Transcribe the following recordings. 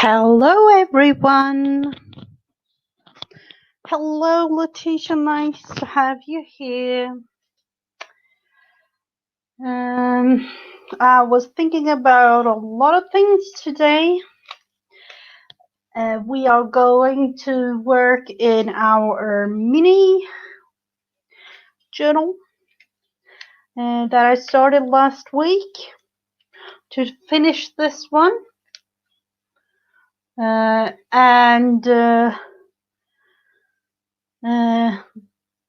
Hello, everyone. Hello, Letitia. Nice to have you here. I was thinking about a lot of things today. We are going to work in our mini journal that I started last week to finish this one. Then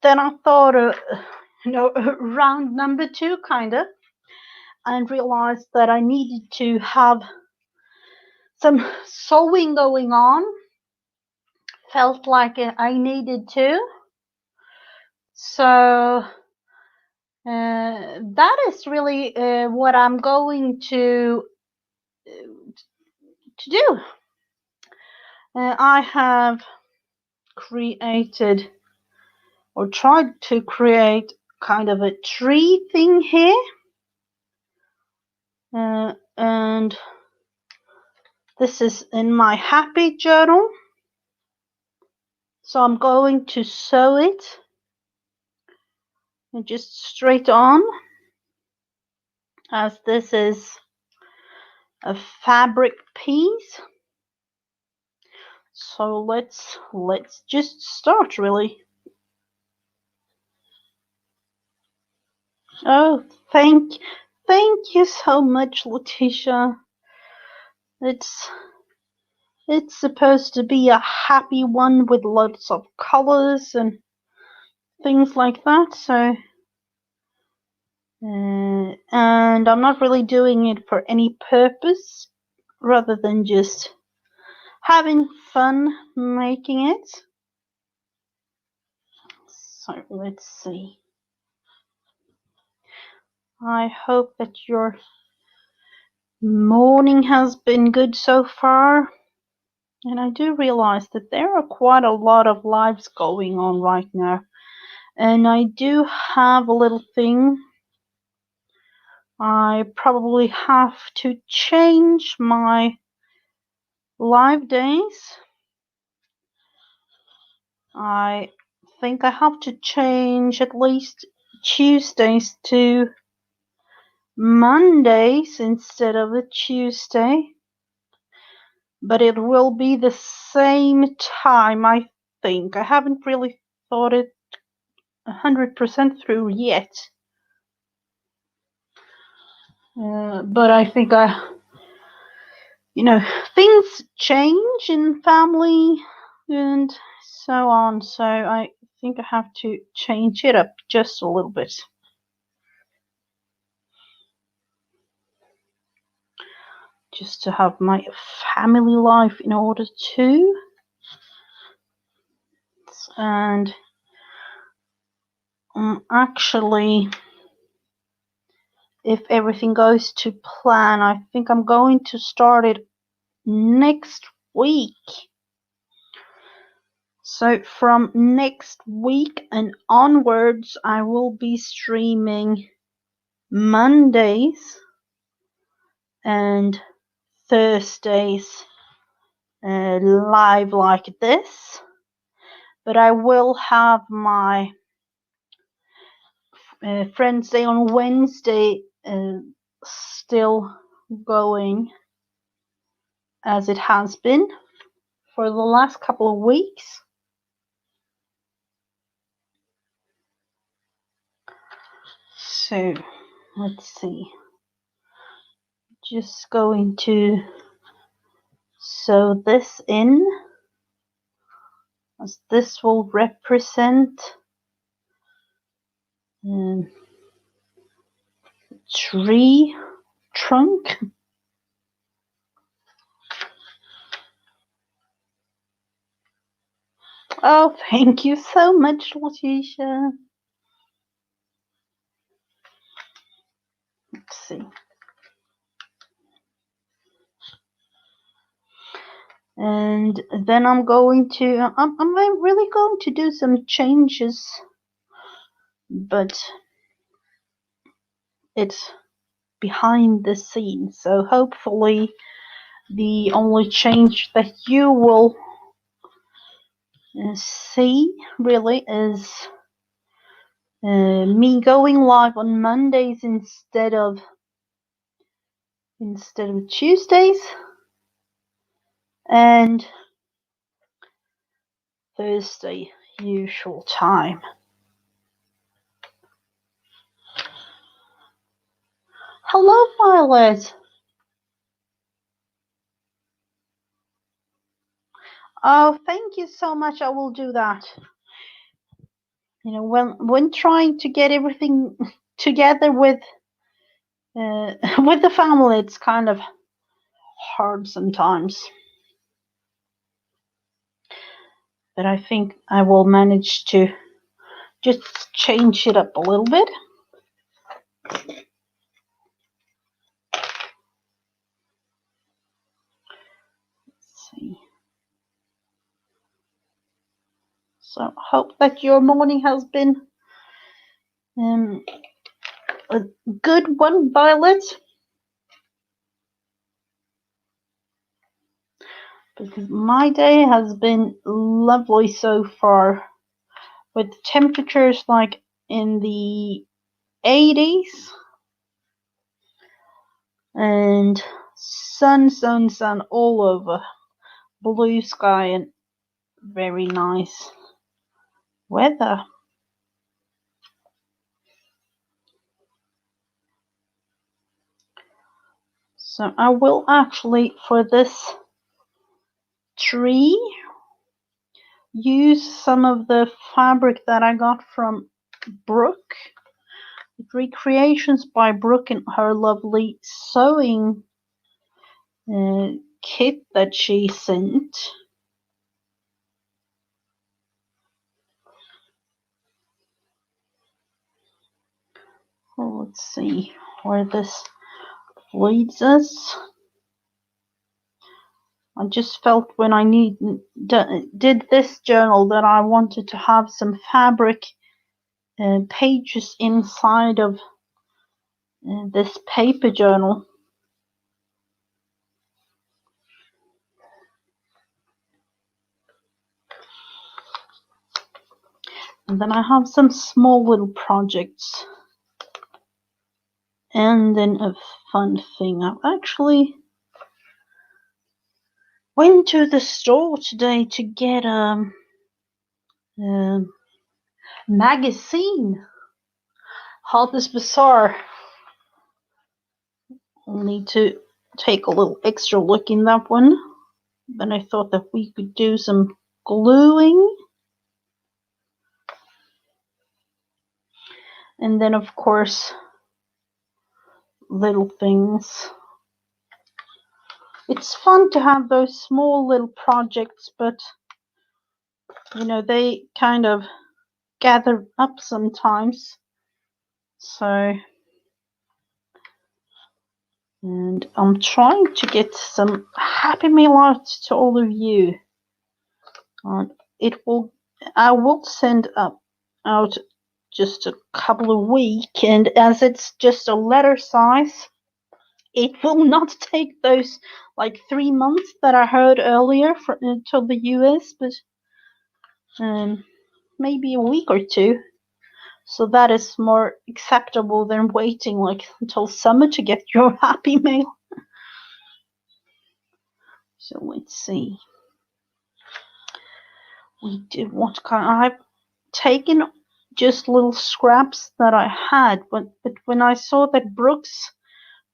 I thought, round number 2, kind of, and realized that I needed to have some sewing going on. Felt like I needed to. So that is really what I'm going to do. I have created or tried to create kind of a tree thing here. And this is in my happy journal. So I'm going to sew it and just straight on, as this is a fabric piece. So let's just start, really. Oh, thank you so much, Letitia. It's supposed to be a happy one with lots of colors and things like that. So, and I'm not really doing it for any purpose, rather than just having fun making it. So let's see. I hope that your morning has been good so far. And I do realize that there are quite a lot of lives going on right now. And I do have a little thing. I probably have to change my live days. I think I have to change at least Tuesdays to Mondays instead of a Tuesday. But it will be the same time, I think. I haven't really thought it 100% through yet. But I think things change in family and so on. So I think I have to change it up just a little bit. Just to have my family life in order too. And actually, if everything goes to plan, I think I'm going to start it next week. So from next week and onwards, I will be streaming Mondays and Thursdays live like this. But I will have my Friends Day on Wednesday still going as it has been for the last couple of weeks. So let's see. Just going to sew this in, as this will represent tree trunk. Oh, thank you so much, Letitia. Let's see. And then I'm really going to do some changes, but it's behind the scenes. So hopefully The only change that you will see really is me going live on Mondays instead of Tuesdays, and Thursday usual time. Hello, Violet. Oh, thank you so much. I will do that. You know, when trying to get everything together with with the family, it's kind of hard sometimes. But I think I will manage to just change it up a little bit. Let's see. So hope that your morning has been a good one, Violet. Because my day has been lovely so far, with temperatures like in the 80s and sun all over, blue sky and very nice weather. So I will actually, for this tree, use some of the fabric that I got from Brooke. Recreations by Brooke and her lovely sewing kit that she sent. Let's see where this leads us. I just felt when I did this journal that I wanted to have some fabric pages inside of this paper journal. And then I have some small little projects. And then a fun thing. I actually went to the store today to get a magazine. Harper's Bazaar. I'll need to take a little extra look in that one. Then I thought that we could do some gluing. And then, of course, little things. It's fun to have those small little projects, but, you know, they kind of gather up sometimes. So, and I'm trying to get some Happy Meal out to all of you. I will send out just a couple of weeks, and as it's just a letter size, it will not take those like 3 months that I heard earlier until the US, but maybe a week or two. So that is more acceptable than waiting like until summer to get your Happy Mail. So let's see. We did what kind? I've taken just little scraps that I had, but when I saw that Brooke's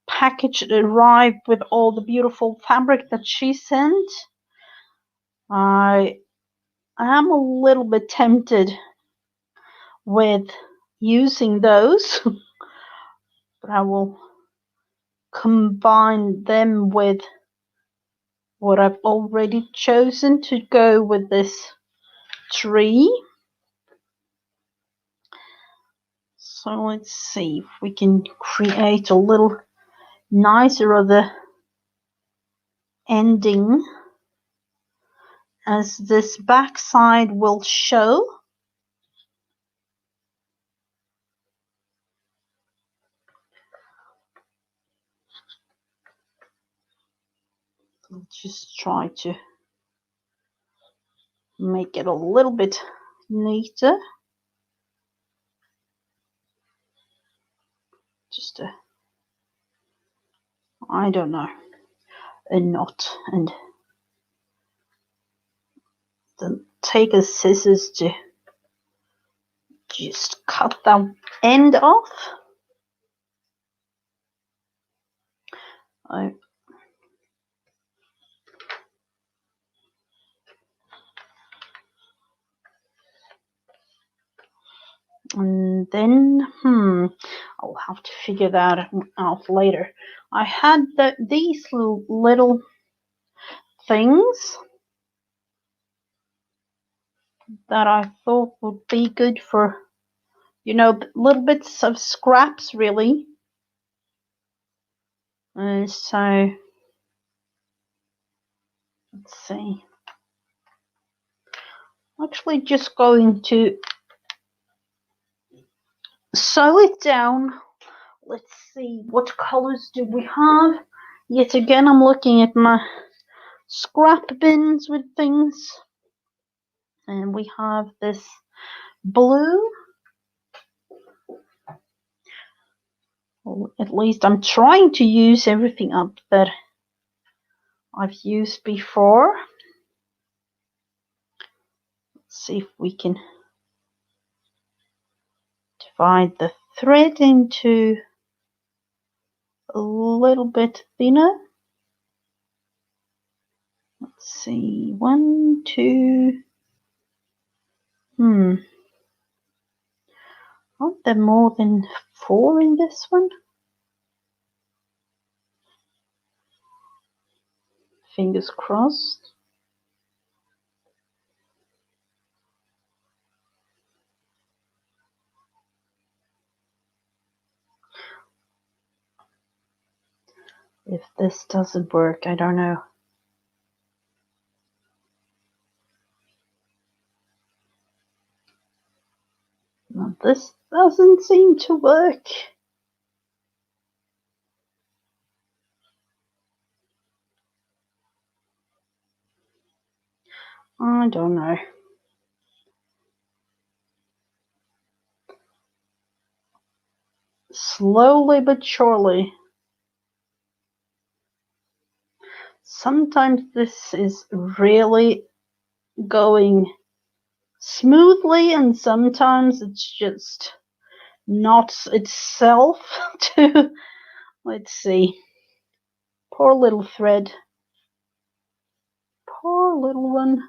package arrived with all the beautiful fabric that she sent, I am a little bit tempted with using those, but I will combine them with what I've already chosen to go with this tree. So let's see if we can create a little nicer of the ending, as this back side will show. I'll just try to make it a little bit neater. Just a, I don't know, a knot, and then take a scissors to just cut that end off. And then, I'll have to figure that out later. I had these little things that I thought would be good for, little bits of scraps, really. So, let's see. Actually, just going to sew it down. Let's see, what colors do we have? Yet again, I'm looking at my scrap bins with things. And we have this blue. Well, at least I'm trying to use everything up that I've used before. Let's see if we can divide the thread into a little bit thinner. Let's see, 1, 2. Aren't there more than 4 in this one? Fingers crossed. If this doesn't work, I don't know. No, this doesn't seem to work. I don't know. Slowly but surely. Sometimes this is really going smoothly, and sometimes it's just not itself to, let's see, poor little thread, poor little one.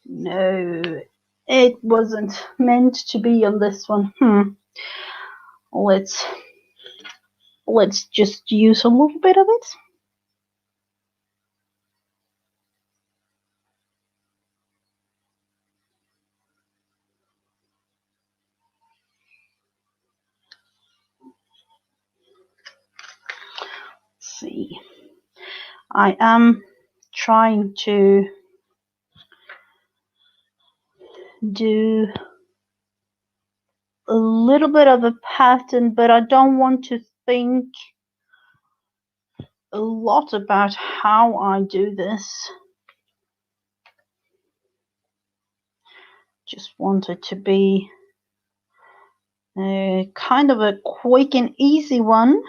No, it wasn't meant to be on this one. Let's just use a little bit of it. Let's see, I am trying to do a little bit of a pattern, but I don't want to think a lot about how I do this. Just want it to be kind of a quick and easy one.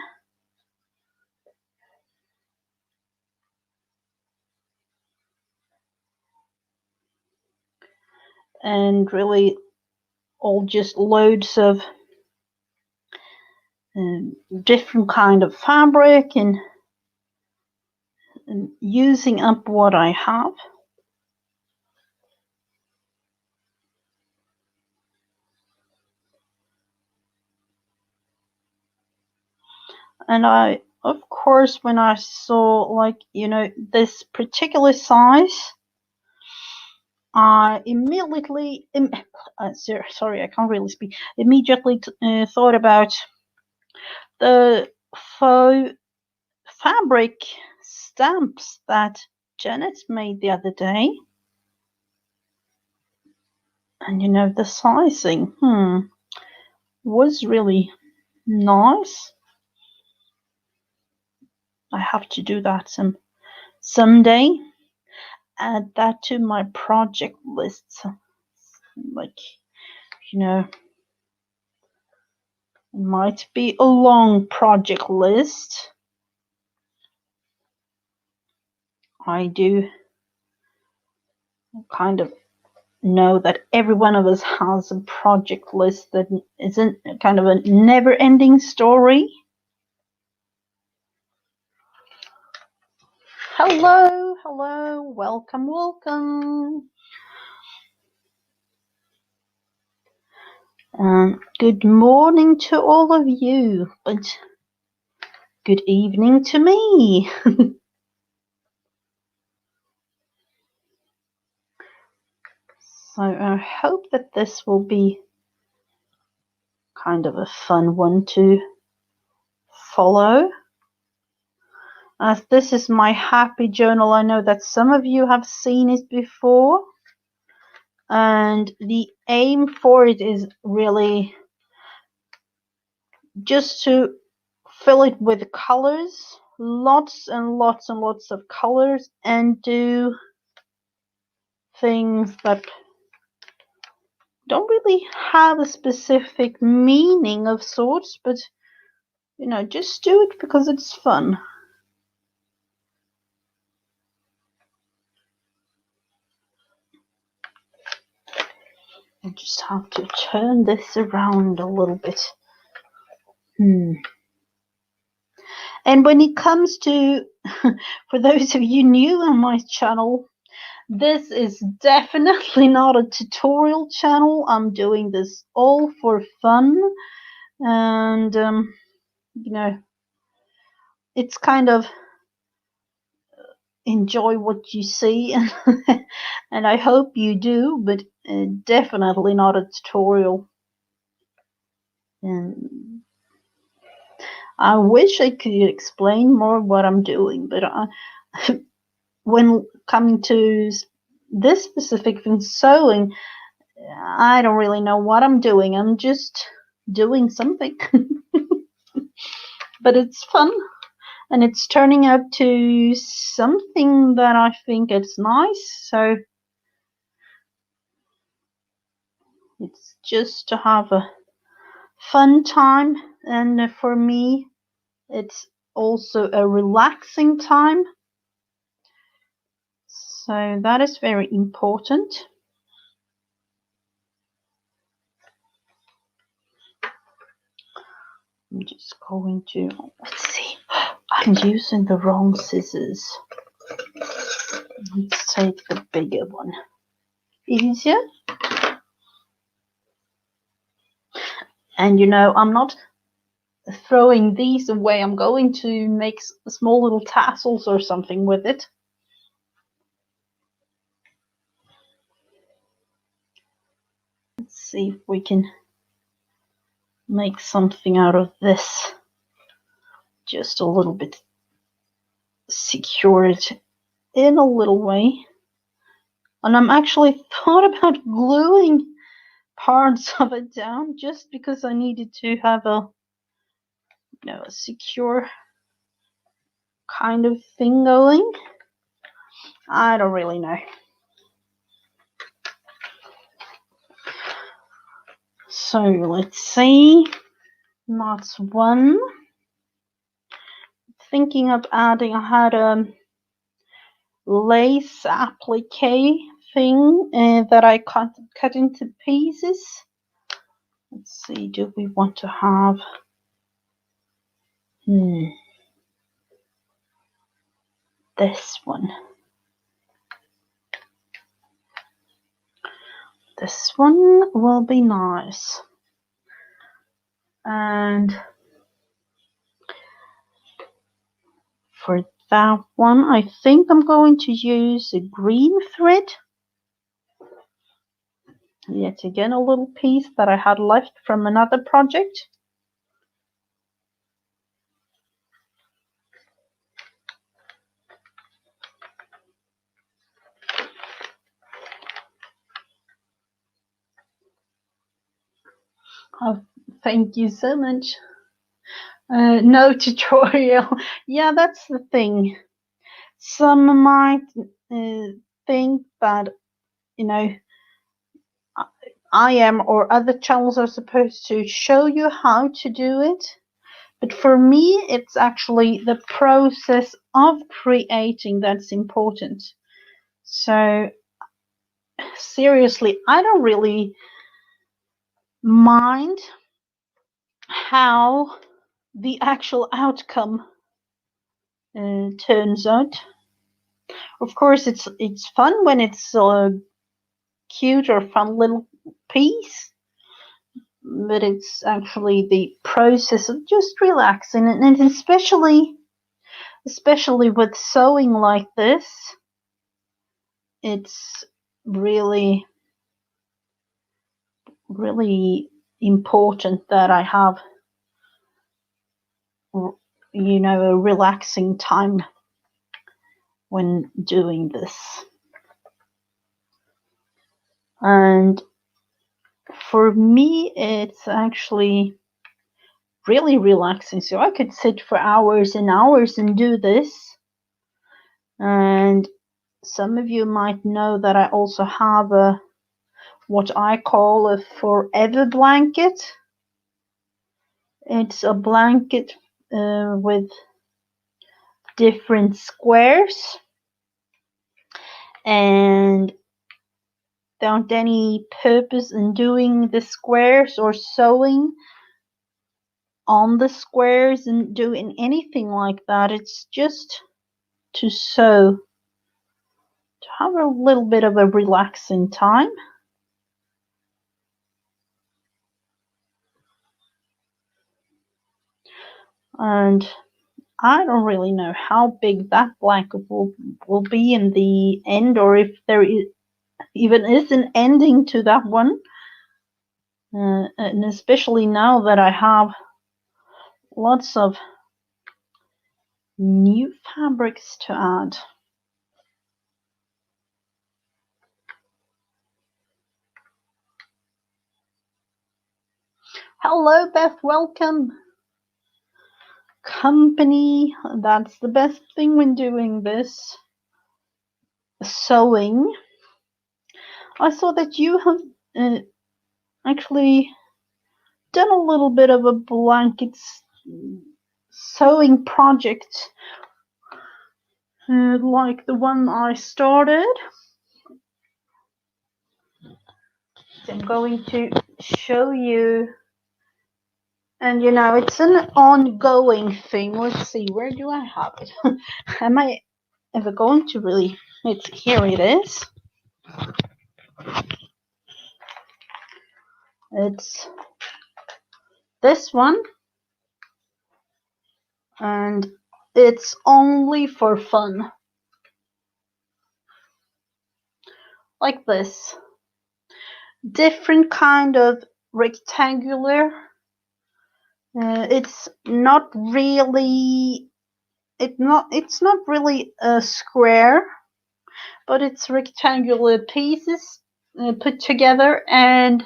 And really all just loads of different kind of fabric and using up what I have. And I, of course, when I saw, like, this particular size, I immediately, sorry, I can't really speak, immediately thought about the faux fabric stamps that Janet made the other day. And the sizing, was really nice. I have to do that someday. Add that to my project list. Like, it might be a long project list. I do kind of know that every one of us has a project list that isn't kind of a never-ending story. Hello, welcome. Good morning to all of you, but good evening to me. So I hope that this will be kind of a fun one to follow. As this is my happy journal, I know that some of you have seen it before. And the aim for it is really just to fill it with colors, lots and lots and lots of colors, and do things that don't really have a specific meaning of sorts, but just do it because it's fun. I just have to turn this around a little bit. And when it comes to, for those of you new on my channel, this is definitely not a tutorial channel. I'm doing this all for fun. And, it's kind of enjoy what you see. And I hope you do, but definitely not a tutorial. And I wish I could explain more what I'm doing, but when coming to this specific thing, sewing, I don't really know what I'm doing. I'm just doing something. But it's fun, and it's turning out to something that I think it's nice. So it's just to have a fun time, and for me it's also a relaxing time, so that is very important. I'm just going to, let's see, I'm using the wrong scissors. Let's take the bigger one. Easier. And I'm not throwing these away. I'm going to make small little tassels or something with it. Let's see if we can make something out of this. Just a little bit, secure it in a little way. And I'm actually thought about gluing parts of it down just because I needed to have a secure kind of thing going. I don't really know. So let's see. That's one. Thinking of adding, I had a lace applique thing that I cut into pieces. Let's see, do we want to have this one? This one will be nice. And for that one, I think I'm going to use a green thread. Yet again, a little piece that I had left from another project. I Thank you so much. No tutorial. Yeah, that's the thing. Some might think that, you know, I am or other channels are supposed to show you how to do it. But for me, it's actually the process of creating that's important. So, seriously, I don't really mind how the actual outcome turns out. Of course, it's fun when it's a cute or fun little piece, but it's actually the process of just relaxing, and especially with sewing like this, it's really really important that I have, a relaxing time when doing this. And for me, it's actually really relaxing. So I could sit for hours and hours and do this. And some of you might know that I also have what I call a forever blanket. It's a blanket with different squares, and don't any purpose in doing the squares or sewing on the squares and doing anything like that. It's just to sew, to have a little bit of a relaxing time. And I don't really know how big that blanket will be in the end, or if there even is an ending to that one. And especially now that I have lots of new fabrics to add. Hello, Beth, welcome. Company, that's the best thing when doing this sewing. I saw that you have actually done a little bit of a blanket sewing project like the one I started. So I'm going to show you, and it's an ongoing thing. Let's see, where do I have it? Am I ever going to really? Here it is. It's this one, and it's only for fun, like this. Different kind of rectangular. It's not really a square, but it's rectangular pieces put together and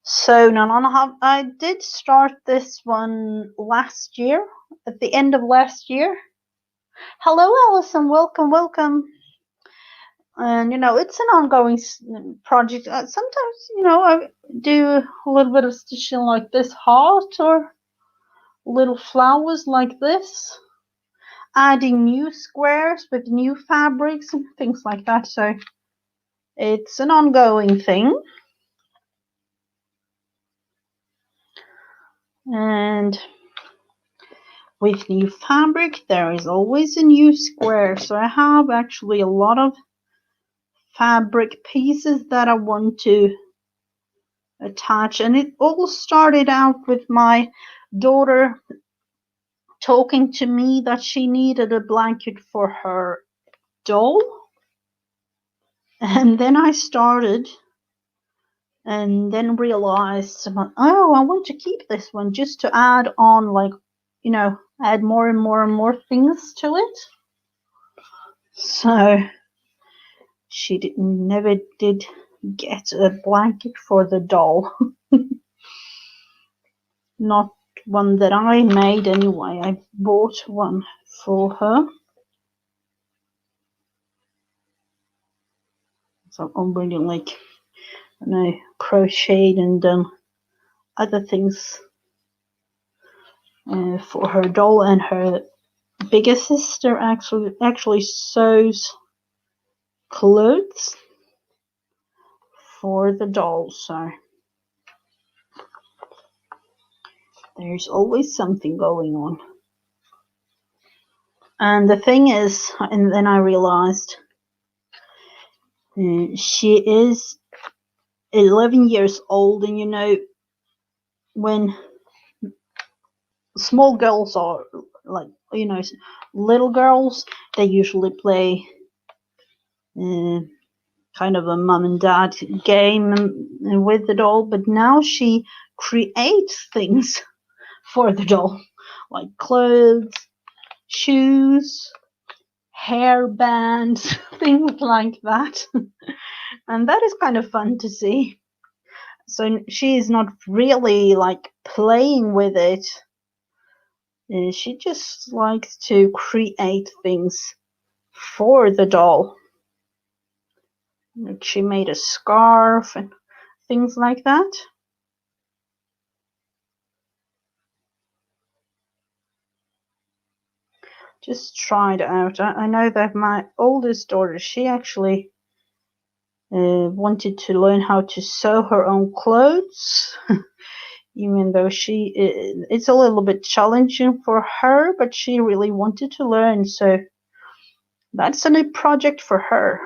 sewn on. I did start this one last year, at the end of last year. Hello, Alison. Welcome. And it's an ongoing project. Sometimes I do a little bit of stitching like this heart, or little flowers like this, adding new squares with new fabrics and things like that. So it's an ongoing thing. And with new fabric, there is always a new square. So I have actually a lot of fabric pieces that I want to attach. And it all started out with my daughter talking to me that she needed a blanket for her doll. And then I started, and then realized, oh, I want to keep this one just to add on, like, add more and more and more things to it. So she never did get a blanket for the doll. not one that I made anyway. I bought one for her. So I'm really like, crocheted and done other things for her doll, and her bigger sister actually sews clothes for the doll. So there's always something going on. And the thing is, and then I realized she is 11 years old, and when small girls are like, little girls, they usually play kind of a mom and dad game with the doll, but now she creates things for the doll, like clothes, shoes, hair bands, things like that. And that is kind of fun to see. So she is not really like playing with it. She just likes to create things for the doll. Like she made a scarf and things like that. Just try it out. I know that my oldest daughter, she actually wanted to learn how to sew her own clothes, even though it's a little bit challenging for her, but she really wanted to learn. So that's a new project for her.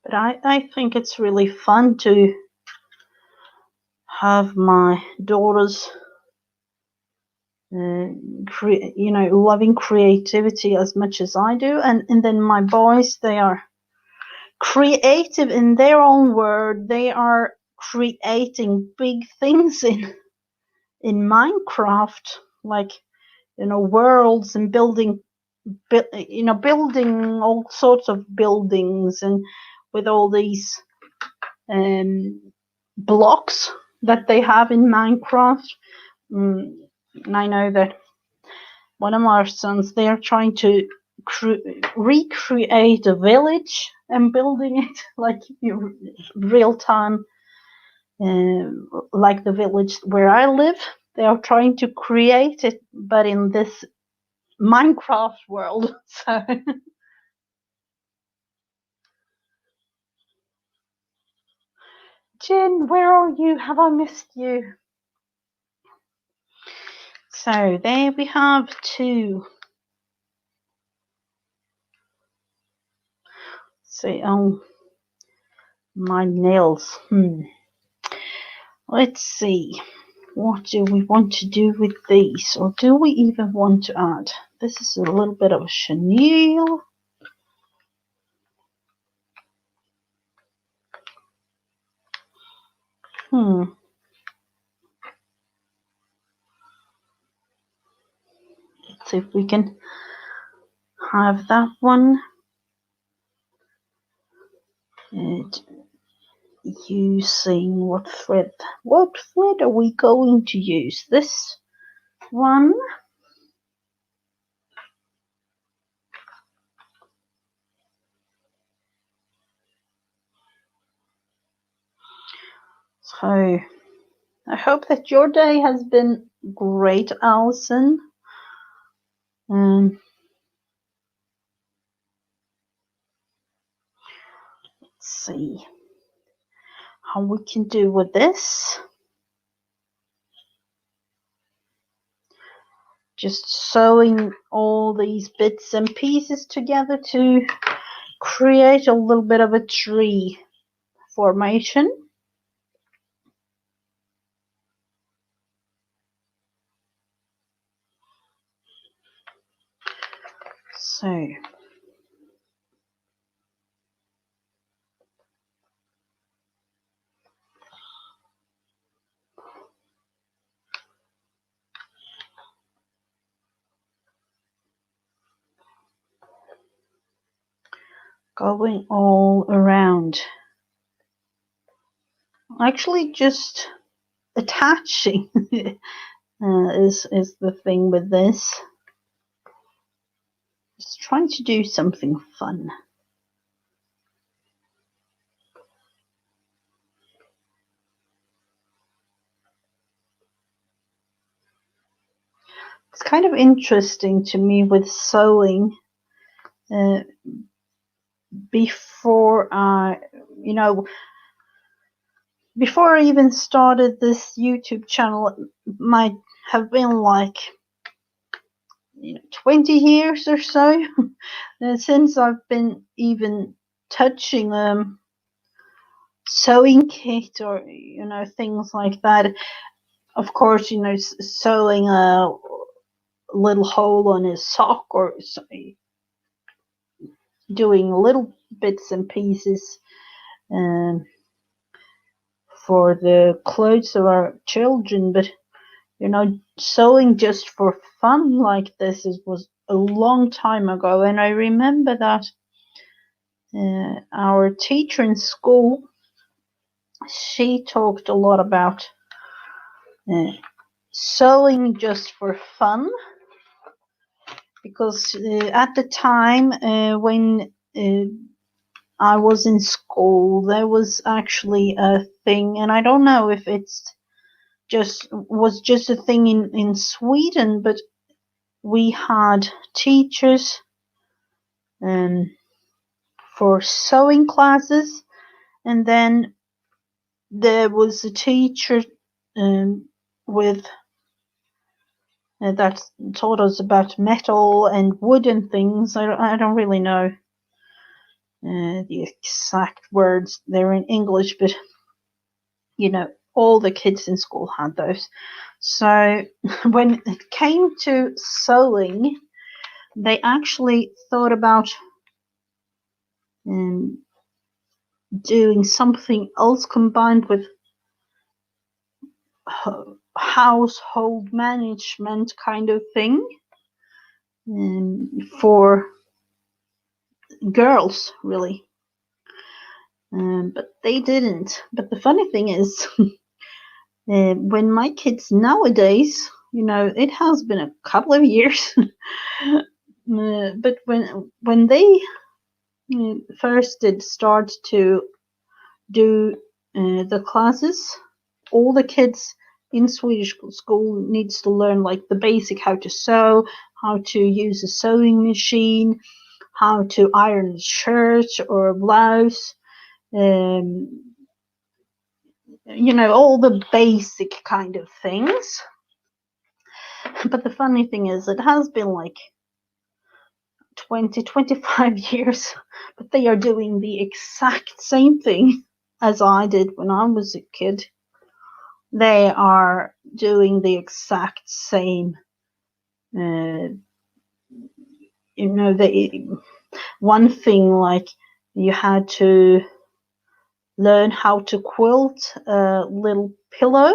But I think it's really fun to have my daughters loving creativity as much as I do, and then my boys, they are creative in their own word. They are creating big things in Minecraft, like worlds, and building all sorts of buildings, and with all these blocks that they have in Minecraft. And I know that one of our sons, they are trying to recreate a village and building it like real time, like the village where I live. They are trying to create it, but in this Minecraft world. So Jen, where are you? Have I missed you? So there we have two. See, my nails. Let's see. What do we want to do with these? Or do we even want to add? This is a little bit of a chenille. Let's see if we can have that one. And using what thread? What thread are we going to use? This one. So I hope that your day has been great, Alison. Let's see how we can do with this. Just sewing all these bits and pieces together to create a little bit of a tree formation. So going all around. Actually, just attaching is the thing with this. Just trying to do something fun. It's kind of interesting to me with sewing. Before before I even started this YouTube channel, it might have been like 20 years or so since I've been even touching sewing kit or things like that. Of course, sewing a little hole on a sock or doing little bits and pieces for the clothes of our children, but sewing just for fun like this was a long time ago. And I remember that our teacher in school, she talked a lot about sewing just for fun, because at the time when I was in school, there was actually a thing, and I don't know if it's just a thing in Sweden, but we had teachers for sewing classes, and then there was a teacher with that taught us about metal and wood and things. I don't really know the exact words there in English, but all the kids in school had those. So when it came to sewing, they actually thought about doing something else combined with household management kind of thing for girls, really. But they didn't. But the funny thing is, when my kids nowadays, it has been a couple of years, but when they first did start to do the classes, all the kids in Swedish school needs to learn like the basic, how to sew, how to use a sewing machine, how to iron a shirt or a blouse, all the basic kind of things. But the funny thing is, it has been like 25 years, but they are doing the exact same thing as I did when I was a kid. They are doing the exact same. One thing, like, you had to learn how to quilt a little pillow,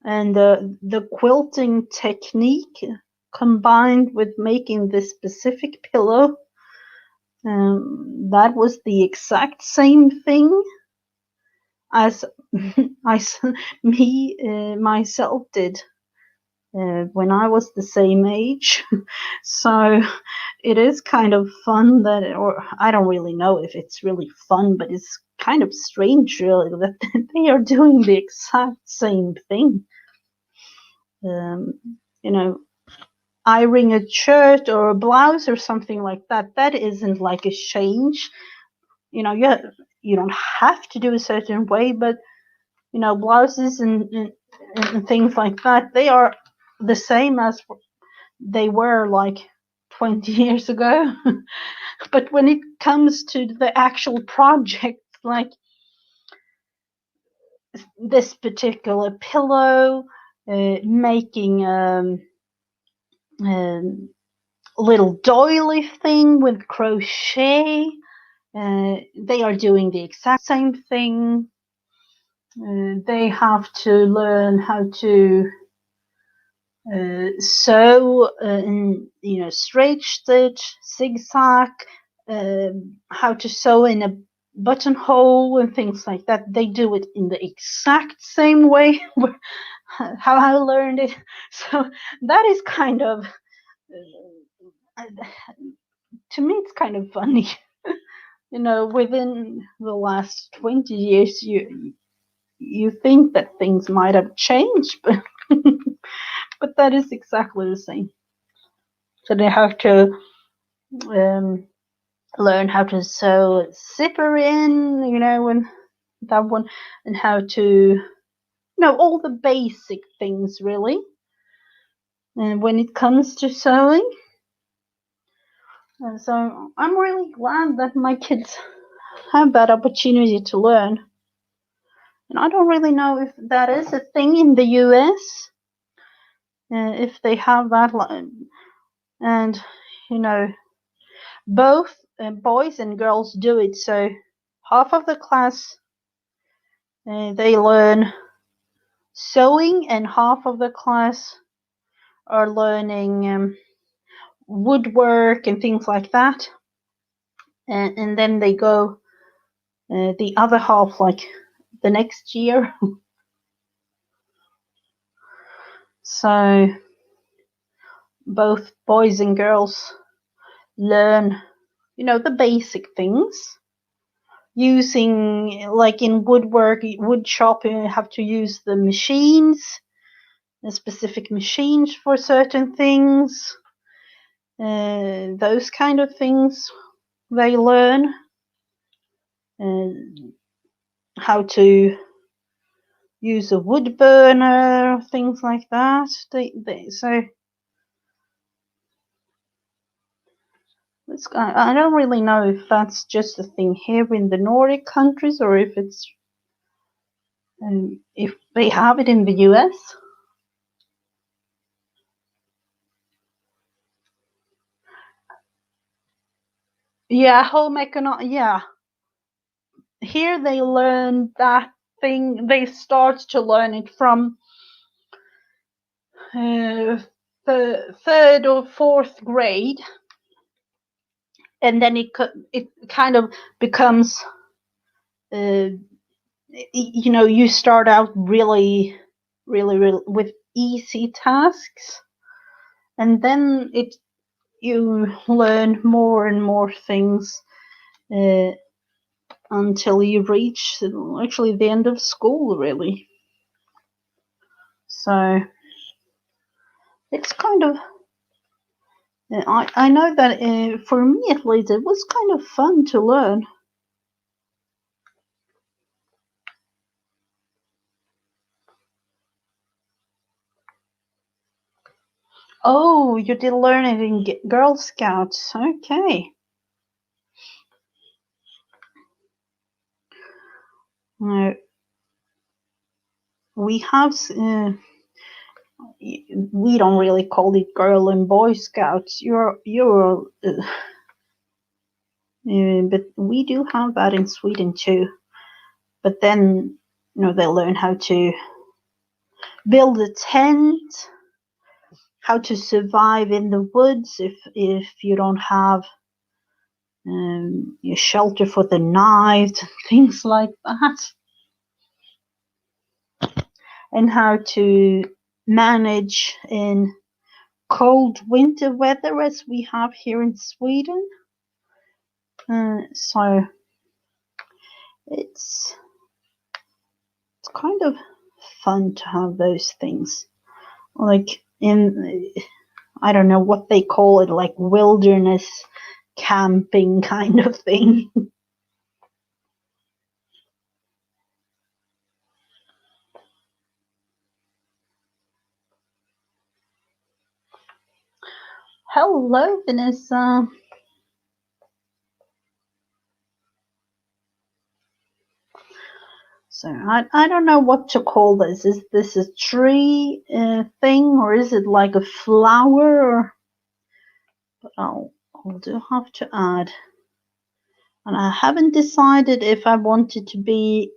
and the quilting technique combined with making this specific pillow, that was the exact same thing as myself did when I was the same age. So it is kind of fun or I don't really know if it's really fun, but it's kind of strange, really, that they are doing the exact same thing. Ironing a shirt or a blouse or something like that, that isn't like a change. You don't have to do a certain way, but blouses and things like that, they are the same as they were like 20 years ago. But when it comes to the actual project, like this particular pillow, making little doily thing with crochet, they are doing the exact same thing. They have to learn how to sew, straight stitch, zigzag, how to sew in a buttonhole and things like that. They do it in the exact same way how I learned it. So that is kind of, to me, it's kind of funny. Within the last 20 years, you think that things might have changed, but but that is exactly the same. So they have to learn how to sew a zipper in, and that one, and how to all the basic things really. And when it comes to sewing, and so I'm really glad that my kids have that opportunity to learn. And I don't really know if that is a thing in the US, if they have that. And, both boys and girls do it. So half of the class, they learn sewing, and half of the class are learning woodwork and things like that. And then they go the other half like the next year. So both boys and girls learn, the basic things. Using, like in woodwork, wood shop, you have to use the machines, the specific machines for certain things. Those kind of things they learn. How to use a wood burner, things like that. So I don't really know if that's just a thing here in the Nordic countries, or if if they have it in the US. Yeah, home economic. Yeah, here they learn that thing. They start to learn it from the third or fourth grade, and then it kind of becomes. You start out really, really, really with easy tasks, and then you learn more and more things until you reach actually the end of school, really. So it's kind of, I know that for me at least, it was kind of fun to learn. Oh, you did learn it in Girl Scouts. Okay. We have, we don't really call it Girl and Boy Scouts. You're, but we do have that in Sweden too. But then, they learn how to build a tent, how to survive in the woods if you don't have your shelter for the night, things like that, and how to manage in cold winter weather as we have here in Sweden. So it's kind of fun to have those things, like in, I don't know what they call it, like wilderness camping kind of thing. Hello, Vanessa. So I don't know what to call this. Is this a tree thing, or is it like a flower? But I'll do have to add. And I haven't decided if I want it to be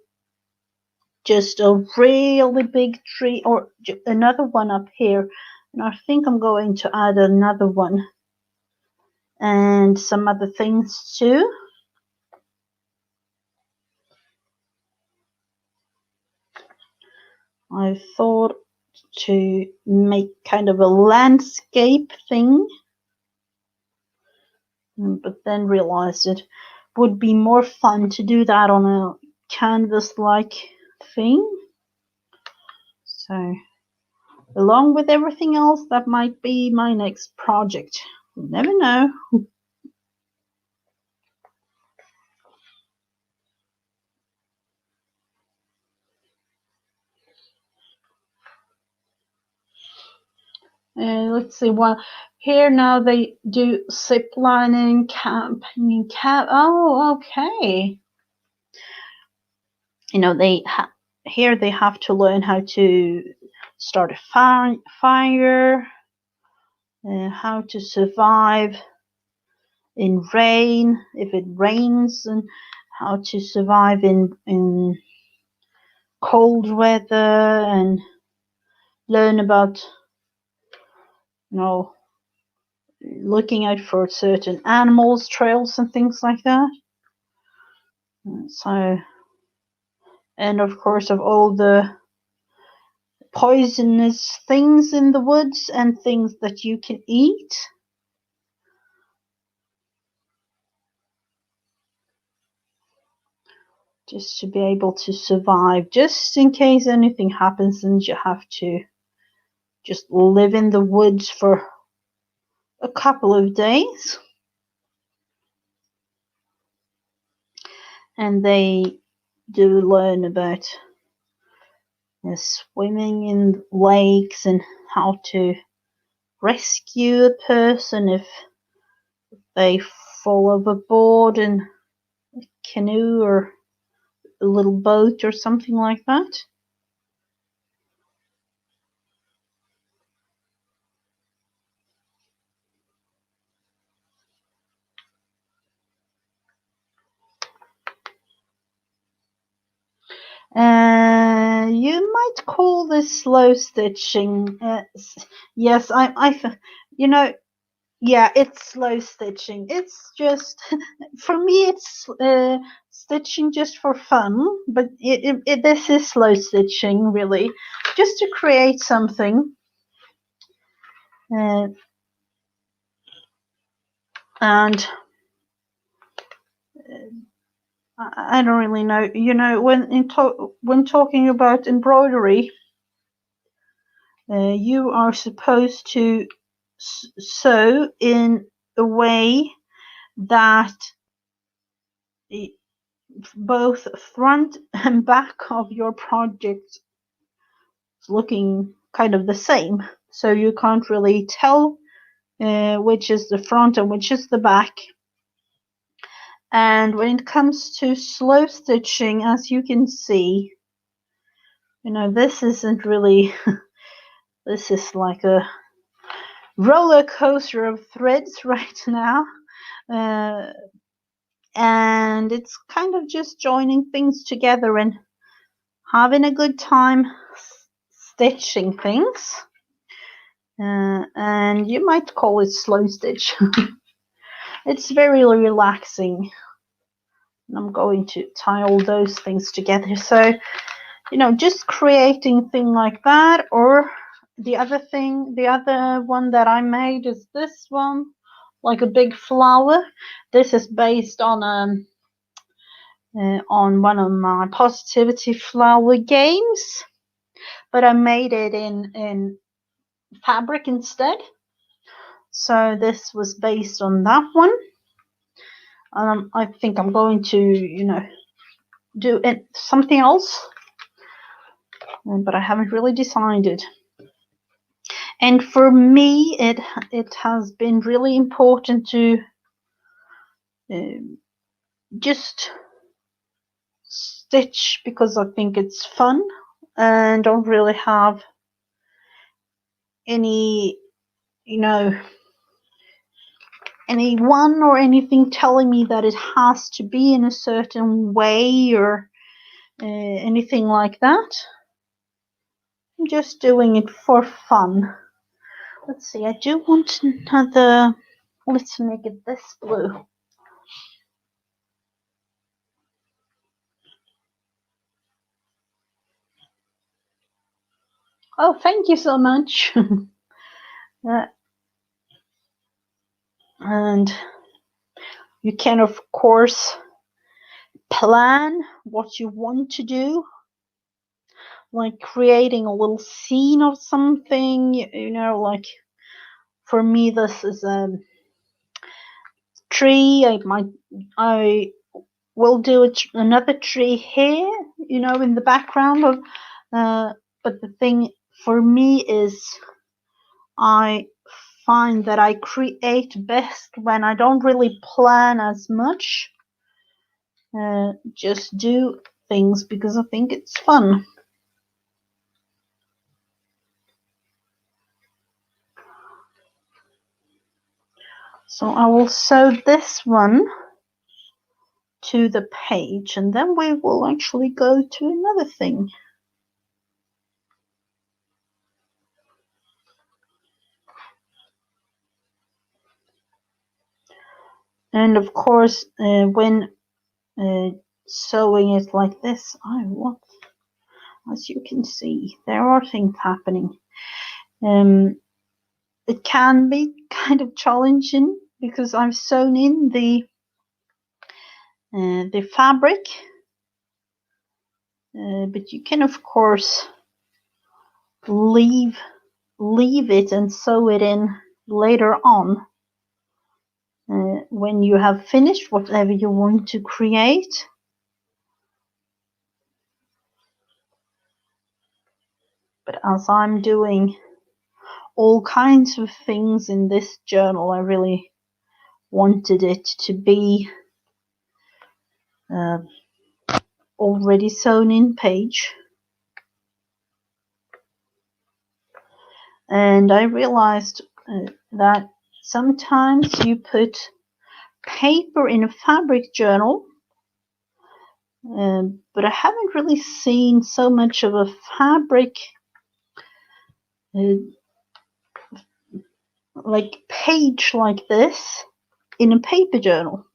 just a really big tree or another one up here. And I think I'm going to add another one. and some other things too. I thought to make kind of a landscape thing, but then realized it would be more fun to do that on a canvas-like thing. So along with everything else, that might be my next project. You never know. Let's see. Well, here now they do zip lining, camping, Oh, okay. You know, here they have to learn how to start a fire, how to survive in rain if it rains, and how to survive in cold weather, and learn about, you know, looking out for certain animals, trails, and things like that. So, and of course, of all the poisonous things in the woods and things that you can eat. Just to be able to survive, just in case anything happens and you have to just live in the woods for a couple of days. And they do learn about swimming in lakes and how to rescue a person if they fall overboard in a canoe or a little boat or something like that. You might call this slow stitching. Yes, you know, yeah, it's slow stitching. It's just, for me, it's stitching just for fun, but this is slow stitching, really, just to create something. And I don't really know, you know, when talking about embroidery, you are supposed to sew in a way that both front and back of your project is looking kind of the same, so you can't really tell which is the front and which is the back. And when it comes to slow stitching, as you can see, you know, this isn't really this is like a roller coaster of threads right now. And it's kind of just joining things together and having a good time stitching things. And you might call it slow stitch. It's very relaxing. I'm going to tie all those things together. So, you know, just creating a thing like that. Or the other one that I made is this one, like a big flower. This is based on one of my positivity flower games, but I made it in fabric instead. So this was based on that one. I think I'm going to, you know, do something else, but I haven't really decided. And for me, it has been really important to just stitch because I think it's fun and don't really have any, you know, anyone or anything telling me that it has to be in a certain way or anything like that. I'm just doing it for fun. Let's see, I do want another Let's make it this blue. Oh, thank you so much. And you can, of course, plan what you want to do, like creating a little scene of something, you know, like for me, this is a tree. I will do another tree here, you know, in the background of, but the thing for me is I find that I create best when I don't really plan as much. Just do things because I think it's fun. So I will sew this one to the page, and then we will actually go to another thing. And of course, when sewing it like this, as you can see, there are things happening. It can be kind of challenging because I've sewn in the fabric, but you can of course leave it and sew it in later on when you have finished whatever you want to create. But as I'm doing all kinds of things in this journal, I really wanted it to be already sewn in page. And I realized that sometimes you put paper in a fabric journal, but I haven't really seen so much of a fabric like page like this in a paper journal.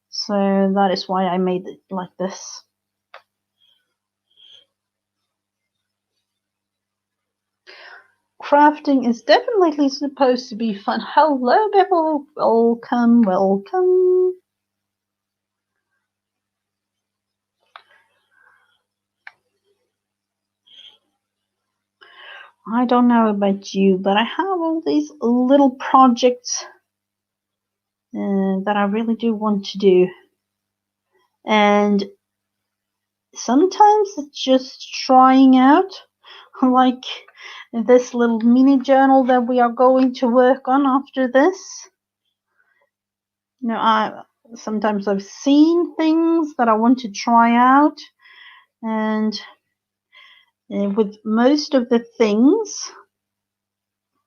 So that is why I made it like this. Crafting is definitely supposed to be fun. Hello, people. Welcome, welcome. I don't know about you, but I have all these little projects that I really do want to do. And sometimes it's just trying out, like this little mini journal that we are going to work on after this. You know, sometimes I've seen things that I want to try out, and with most of the things,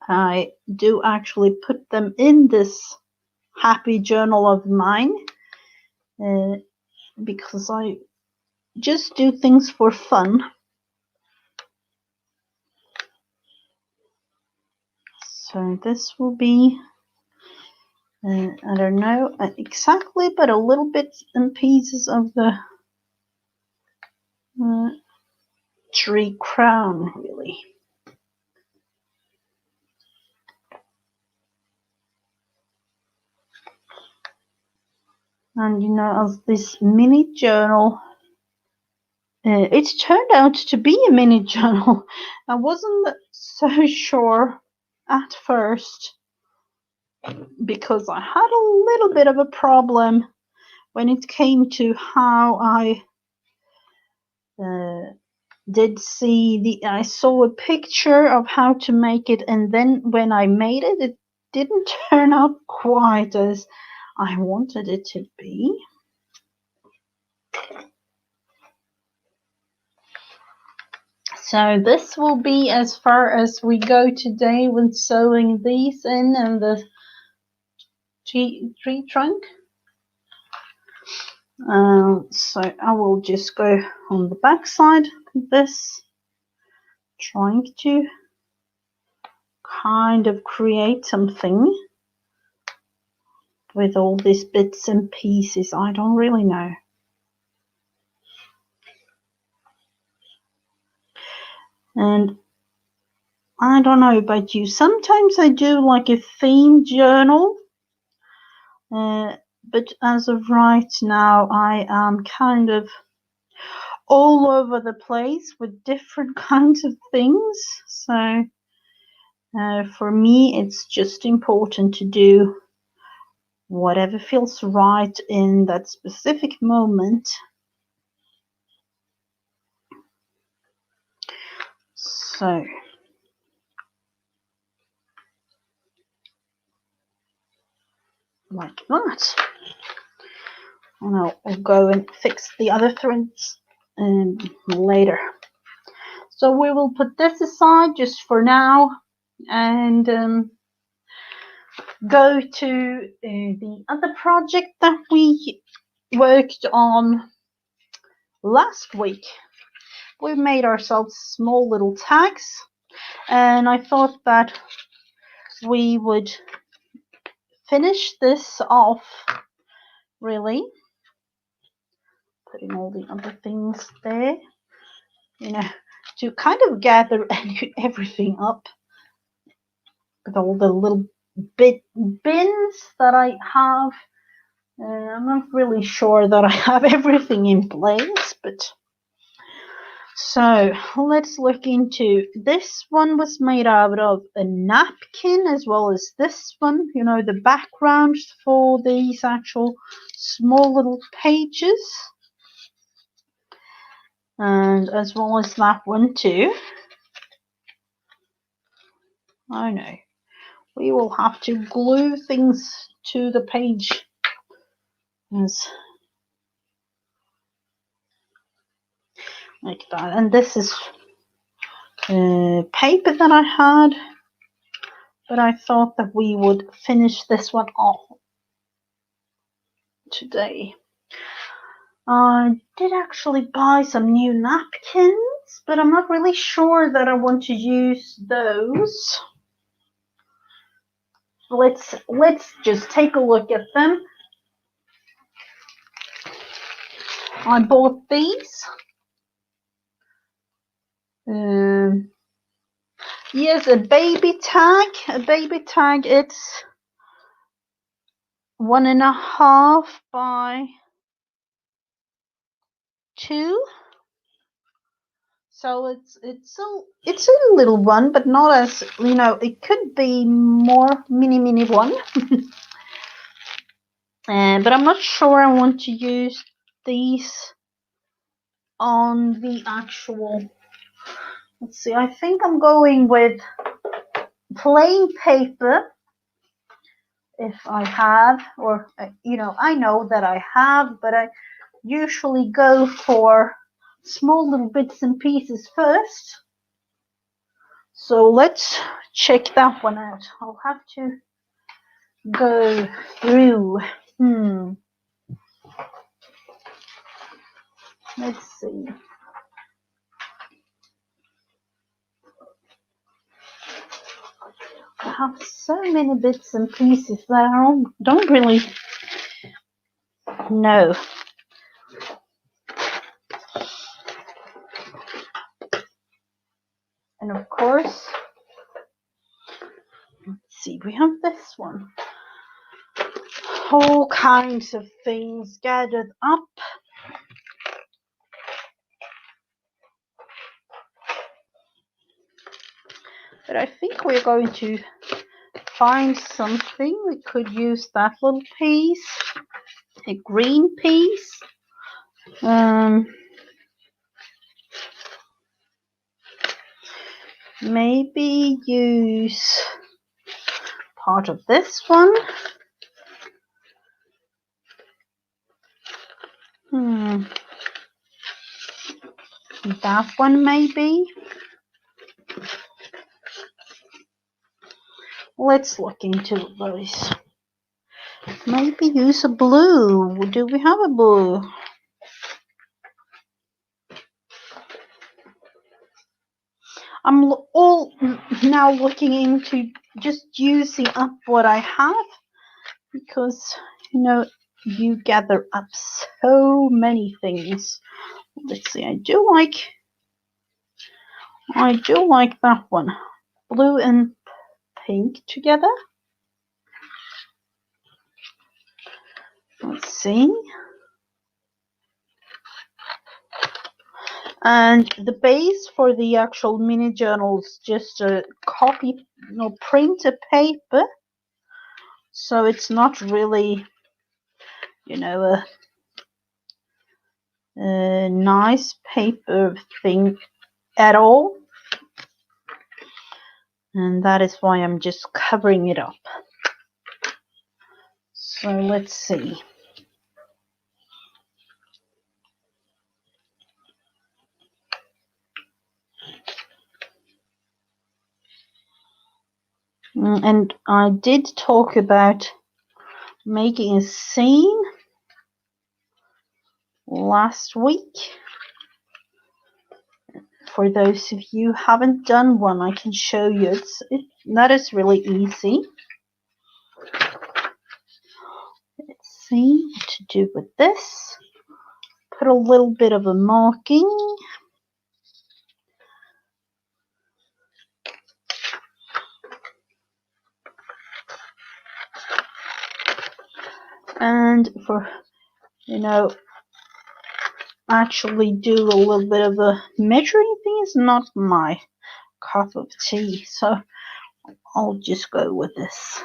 I do actually put them in this happy journal of mine, because I just do things for fun. So this will be, I don't know exactly, but a little bit in pieces of the tree crown, really. And you know, as this mini journal, it turned out to be a mini journal. I wasn't so sure at first because I had a little bit of a problem when it came to how I did see I saw a picture of how to make it, and then when I made it, it didn't turn out quite as I wanted it to be. So this will be as far as we go today with sewing these in and the tree trunk. So I will just go on the back side of this, trying to kind of create something. with all these bits and pieces. I don't really know. And I don't know about you. Sometimes I do like a theme journal. But as of right now, I am kind of all over the place with different kinds of things. So for me, it's just important to do whatever feels right in that specific moment. So like that. And I'll go and fix the other threads later. So we will put this aside just for now and go to the other project that we worked on last week. We made ourselves small little tags, and I thought that we would finish this off, really, putting all the other things there, to kind of gather everything up with all the little bins that I have. I'm not really sure that I have everything in place, but so let's look into this. One was made out of a napkin, as well as this one, the backgrounds for these actual small little pages, and as well as that one too. I know we will have to glue things to the page as like that. And this is paper that I had, but I thought that we would finish this one off today. I did actually buy some new napkins, but I'm not really sure that I want to use those. Let's just take a look at them. I bought these. Yes, a baby tag. It's 1.5 by 2. So it's a little one, but not as, it could be more mini one. But I'm not sure I want to use these on the actual, let's see, I think I'm going with plain paper if I have, or I know that I have, but I usually go for small little bits and pieces first. So let's check that one out. I'll have to go through. Let's see. I have so many bits and pieces that I don't really know. And of course, let's see, we have this one. All kinds of things gathered up. But I think we're going to find something. We could use that little piece, a green piece. Maybe use part of this one. That one maybe. Let's look into those. Maybe use a blue. Do we have a blue? I'm all now looking into just using up what I have because you gather up so many things. Let's see, I do like that one. Blue and pink together. Let's see. And the base for the actual mini journal is just a copy, printed paper. So it's not really, a nice paper thing at all. And that is why I'm just covering it up. So let's see. And I did talk about making a scene last week. For those of you who haven't done one, I can show you. That is really easy. Let's see what to do with this. Put a little bit of a marking. And for, actually do a little bit of a measuring thing is not my cup of tea. So I'll just go with this.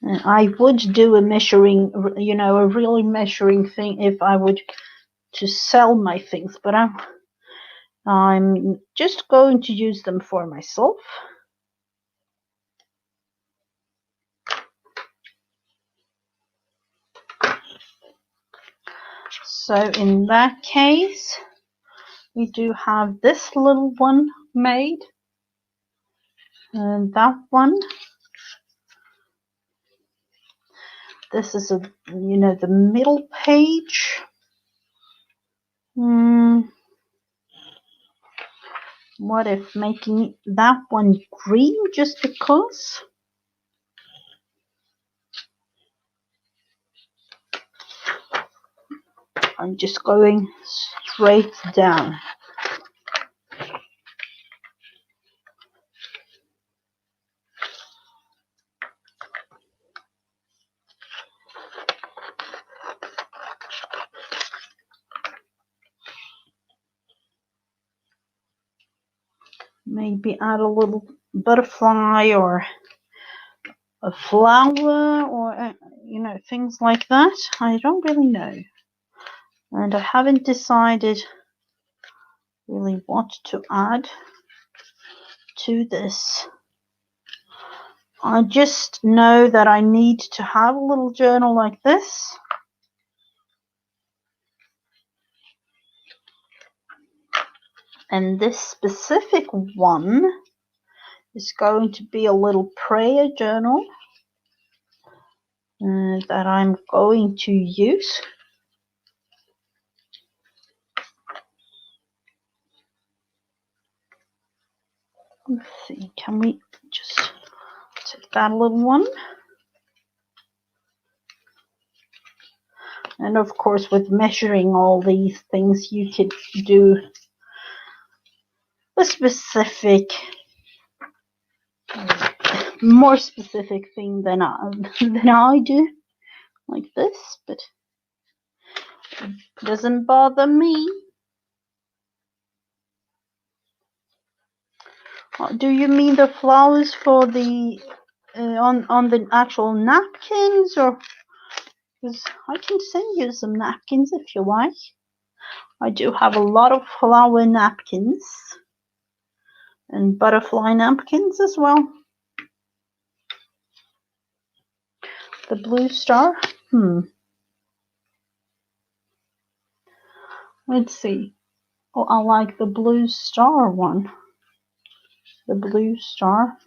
And I would do a measuring, a really measuring thing if I would to sell my things, but I'm just going to use them for myself. So in that case, we do have this little one made, and that one. This is the middle page. What if making that one green just because? I'm just going straight down. Maybe add a little butterfly or a flower or things like that. I don't really know, and I haven't decided really what to add to this. I just know that I need to have a little journal like this. And this specific one is going to be a little prayer journal that I'm going to use. Let's see, can we just take that little one? And of course, with measuring all these things, you could do a specific, more specific thing than I do, like this, but it doesn't bother me. Do you mean the flowers for the on the actual napkins, or? Because I can send you some napkins if you like. I do have a lot of flower napkins and butterfly napkins as well. The blue star. Let's see. Oh, I like the blue star one. The blue star.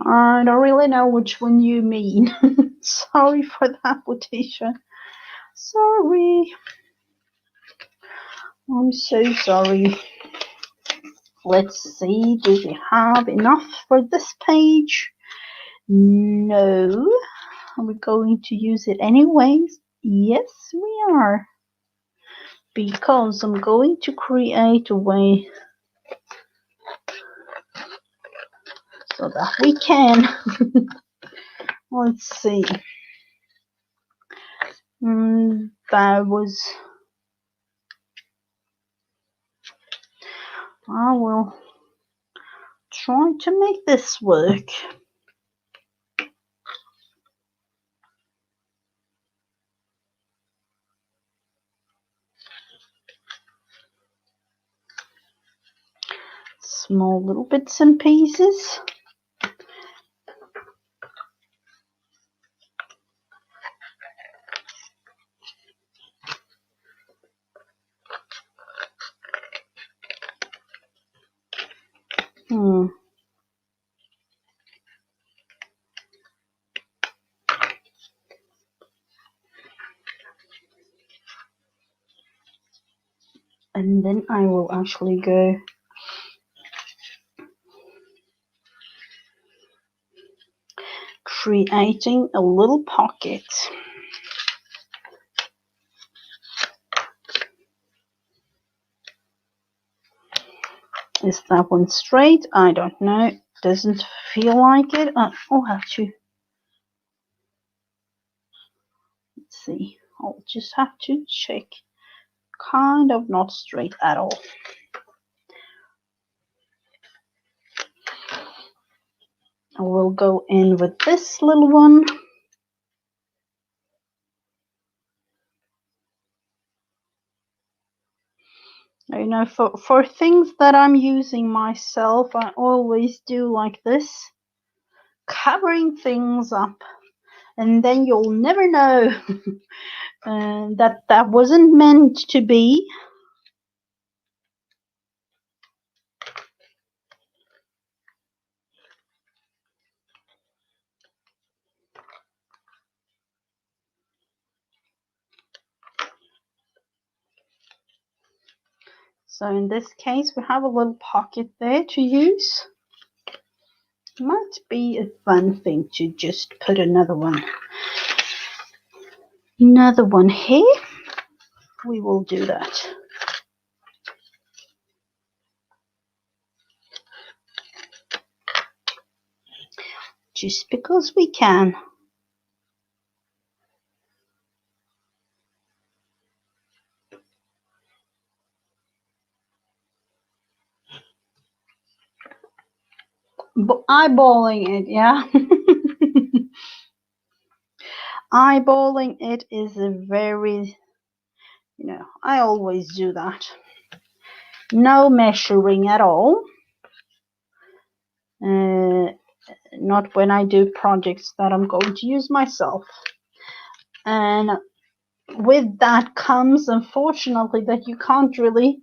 I don't really know which one you mean. Sorry for that, Letitia. Sorry. I'm so sorry. Let's see, do we have enough for this page? No. Are we going to use it anyways? Yes, we are. Because I'm going to create a way so that we can. Let's see. That was. I will try to make this work. Small little bits and pieces. And then I will actually go creating a little pocket. Is that one straight? I don't know. Doesn't feel like it. I'll have to. Let's see. I'll just have to check. Kind of not straight at all. I will go in with this little one. You know, for things that I'm using myself, I always do like this, covering things up, and then you'll never know that wasn't meant to be. So in this case, we have a little pocket there to use. Might be a fun thing to just put another one here. We will do that. Just because we can. Eyeballing it, yeah. Eyeballing it is a very, I always do that. No measuring at all. Not when I do projects that I'm going to use myself. And with that comes, unfortunately, that you can't really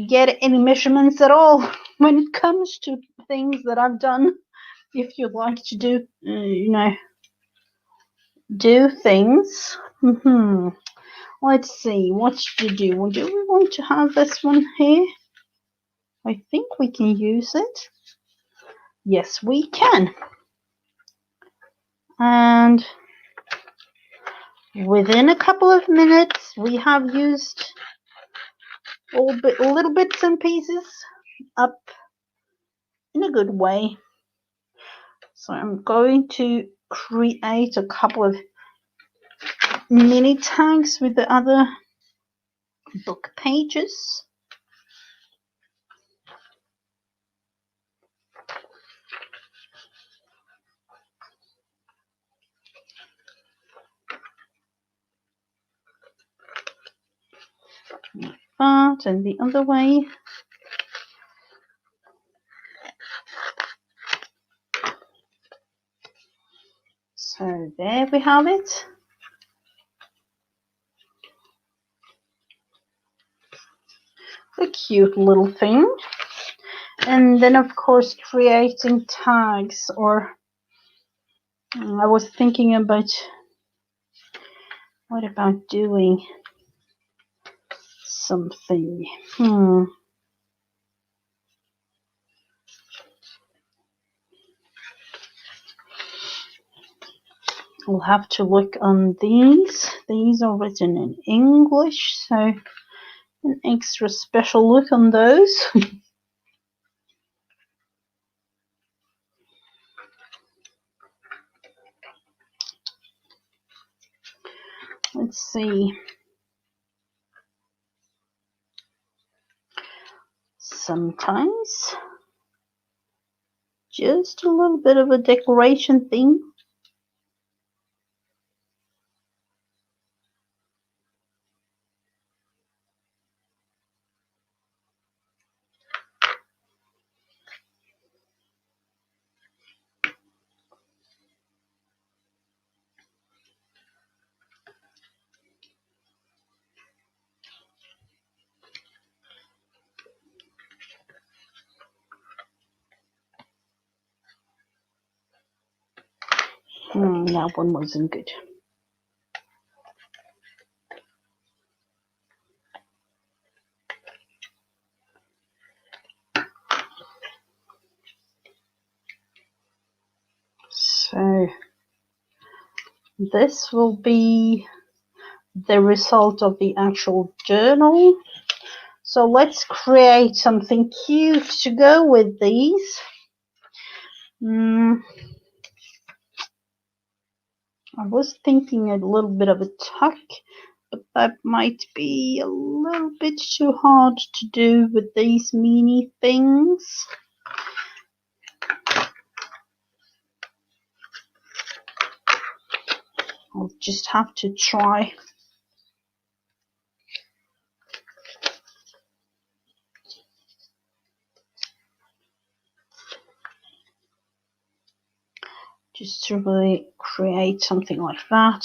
get any measurements at all when it comes to things that I've done. If you'd like to do, do things. Let's see, what should we do? Do we want to have this one here? I think we can use it. Yes, we can. And within a couple of minutes, we have used little bits and pieces up in a good way. So I'm going to create a couple of mini tags with the other book pages. That and the other way. So there we have it. A cute little thing. And then of course creating tags, or I was thinking about what about doing something. We'll have to look on these. These are written in English, so an extra special look on those. Let's see. Sometimes just a little bit of a decoration thing. That one wasn't good. So this will be the result of the actual journal. So let's create something cute to go with these. I was thinking a little bit of a tuck, but that might be a little bit too hard to do with these mini things. I'll just have to try. Just to really create something like that.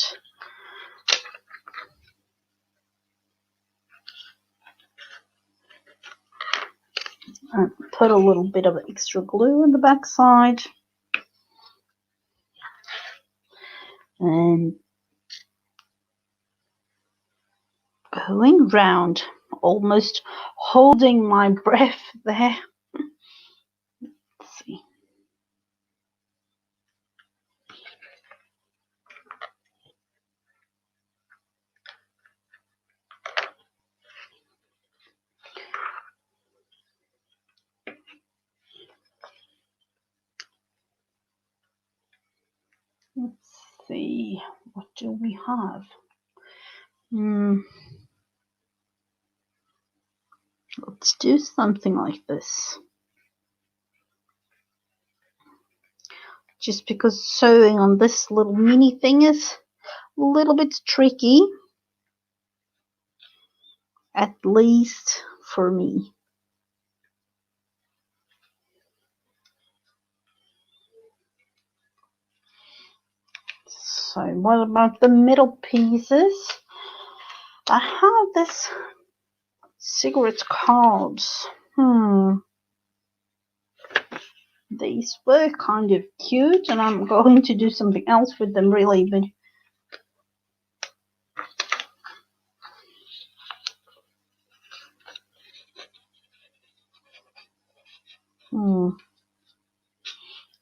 And put a little bit of extra glue on the back side. And going round, almost holding my breath there. Let's see. Let's see, what do we have? Let's do something like this. Just because sewing on this little mini thing is a little bit tricky, at least for me. So what about the middle pieces? I have this cigarette cards. These were kind of cute, and I'm going to do something else with them really, but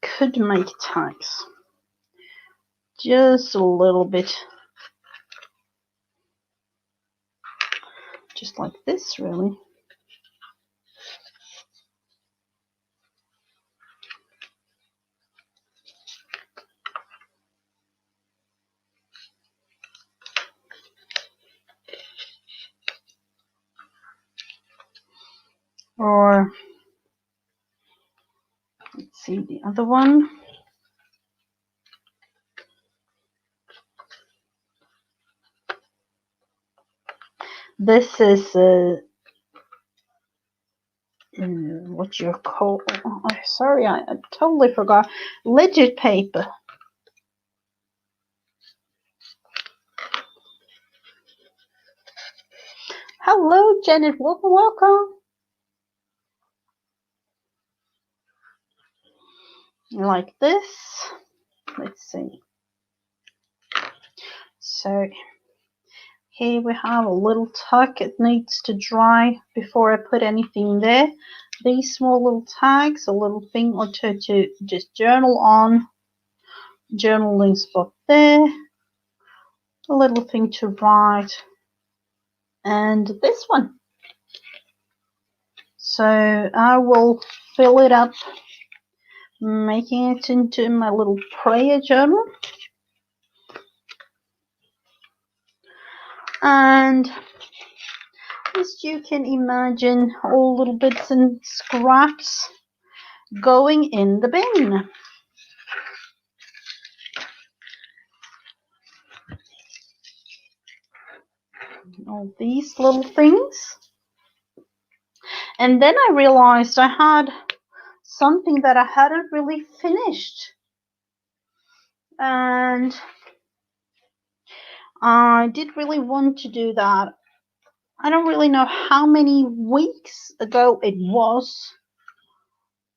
could make tags. Just a little bit. Just like this, really. Or let's see the other one. This is what you call. Oh, sorry, I totally forgot. Legit paper. Hello, Janet. Welcome, welcome. Like this. Let's see. So Here we have a little tuck. It needs to dry before I put anything there. These small little tags, a little thing or two to just journal on. Journaling spot there. A little thing to write. And this one. So I will fill it up, making it into my little prayer journal. And as you can imagine, all little bits and scraps going in the bin. All these little things. And then I realized I had something that I hadn't really finished. And I did really want to do that. I don't really know how many weeks ago it was.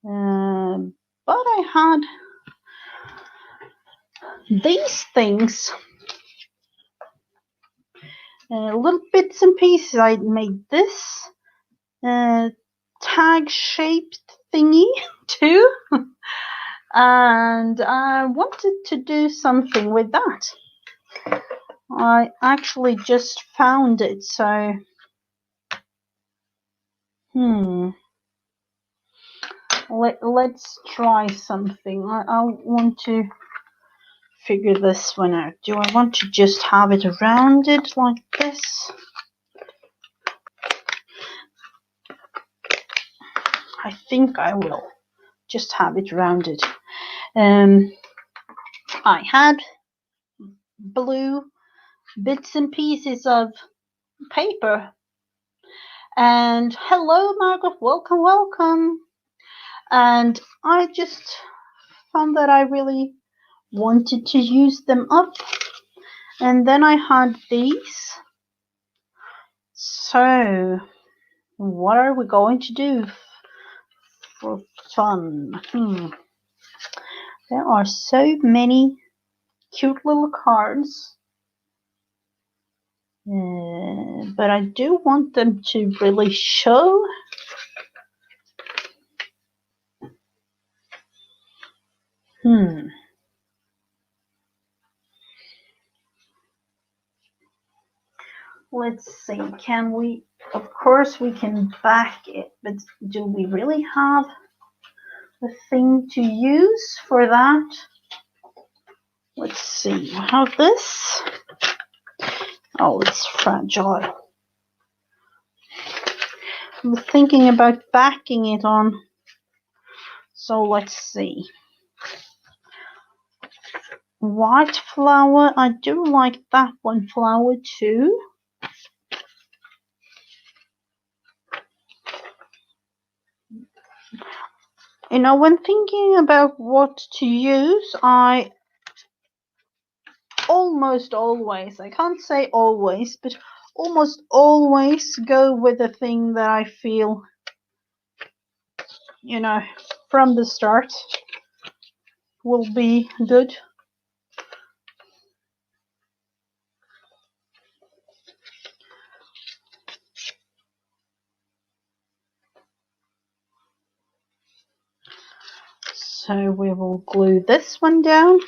But I had these things, little bits and pieces. I made this tag shaped thingy too, and I wanted to do something with that. I actually just found it, so let's try something. I want to figure this one out. Do I want to just have it rounded like this? I think I will just have it rounded. I had blue bits and pieces of paper, and hello Margaret, welcome. And I just found that I really wanted to use them up, and then I had these. So what are we going to do for fun? There are so many cute little cards, but I do want them to really show. Let's see, can we, of course we can back it, but do we really have a thing to use for that? Let's see, we have this. Oh, it's fragile. I'm thinking about backing it on. So let's see. White flower, I do like that one flower too. You know, when thinking about what to use, I almost always, I can't say always, but almost always go with the thing that I feel, you know, from the start will be good. So we will glue this one down.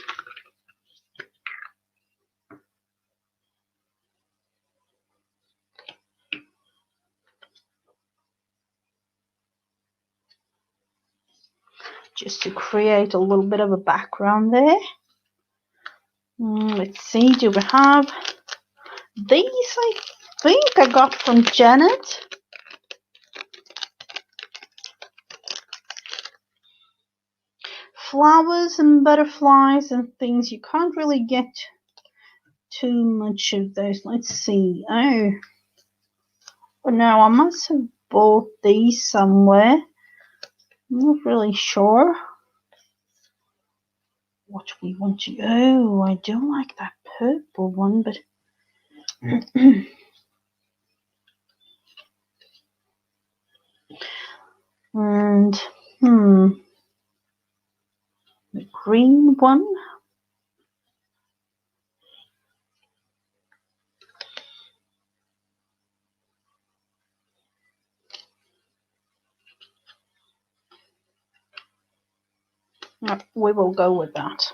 Just to create a little bit of a background there. Let's see, do we have these? I think I got from Janet. Flowers and butterflies and things, you can't really get too much of those. Let's see. Oh no, I must have bought these somewhere. I'm not really sure what we want to. Oh, I do like that purple one, but and the green one. We will go with that.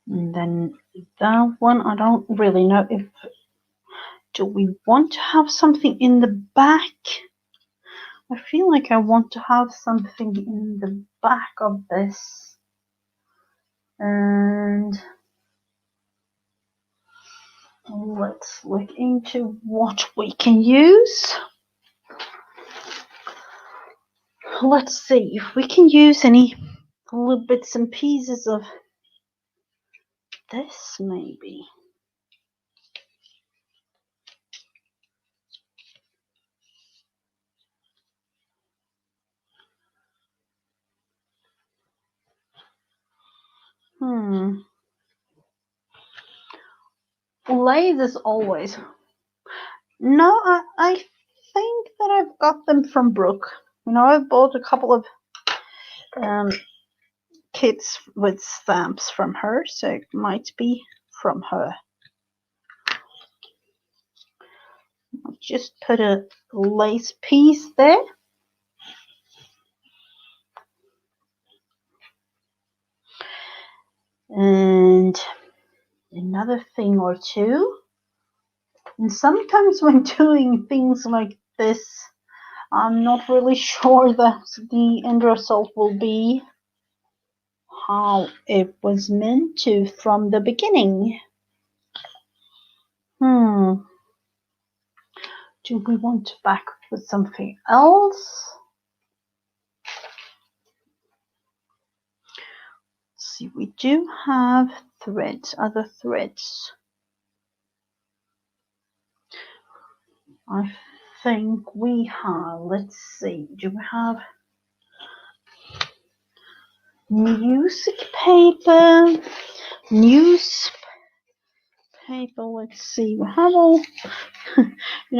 And then that one, I don't really know if, do we want to have something in the back? I feel like I want to have something in the back of this. And let's look into what we can use. Let's see if we can use any little bits and pieces of this, maybe. Lathe is always. No, I think that I've got them from Brooke. You know, I've bought a couple of kits with stamps from her, so it might be from her. I'll just put a lace piece there. And another thing or two. And sometimes when doing things like this, I'm not really sure that the end result will be how it was meant to from the beginning. Do we want to back with something else? Let's see, we do have threads, other threads. I think we have, let's see, do we have music paper, newspaper, let's see, we have all,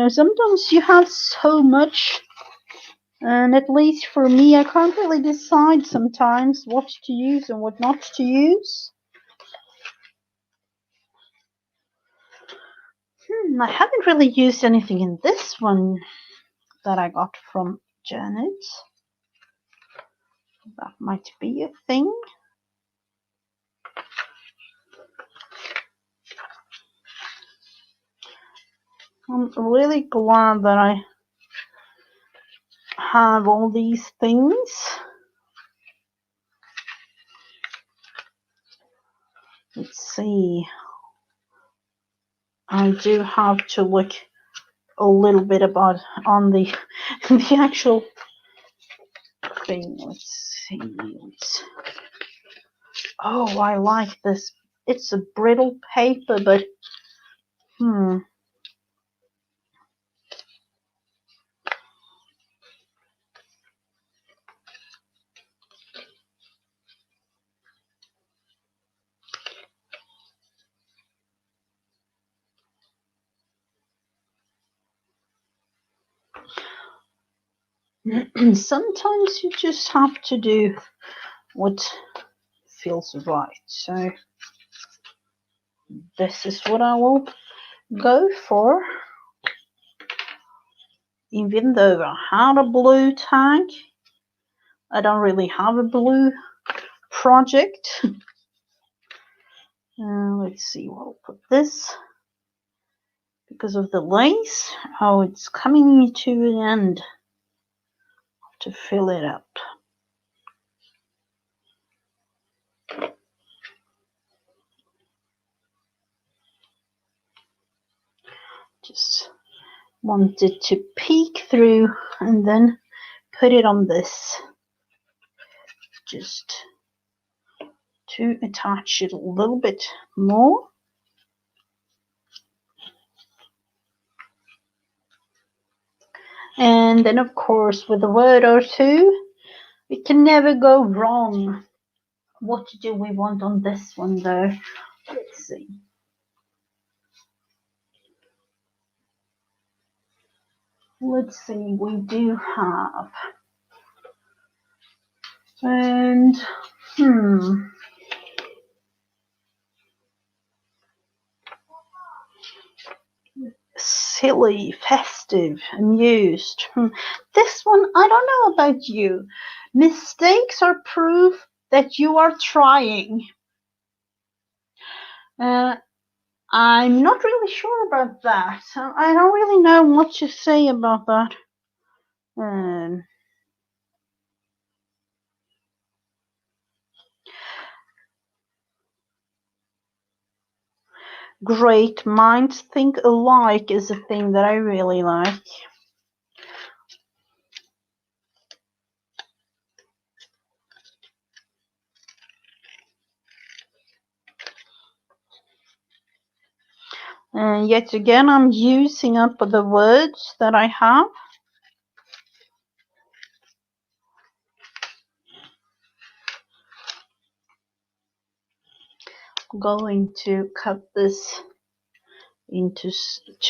sometimes you have so much, and at least for me, I can't really decide sometimes what to use and what not to use. I haven't really used anything in this one that I got from Janet. That might be a thing. I'm really glad that I have all these things. Let's see. I do have to look a little bit about on the the actual thing. Let's see. Oh, I like this. It's a brittle paper, but sometimes you just have to do what feels right. So this is what I will go for. Even though I had a blue tag, I don't really have a blue project. Let's see, we'll put this because of the lace. Oh, it's coming to an end to fill it up. Just wanted to peek through and then put it on this, just to attach it a little bit more. And then of course with a word or two, it can never go wrong. What do we want on this one though? Let's see. Let's see, we do have, and silly, festive, amused. This one, I don't know about you. Mistakes are proof that you are trying. I'm not really sure about that. I don't really know what to say about that. Great minds think alike is a thing that I really like. And yet again, I'm using up the words that I have. I'm going to cut this into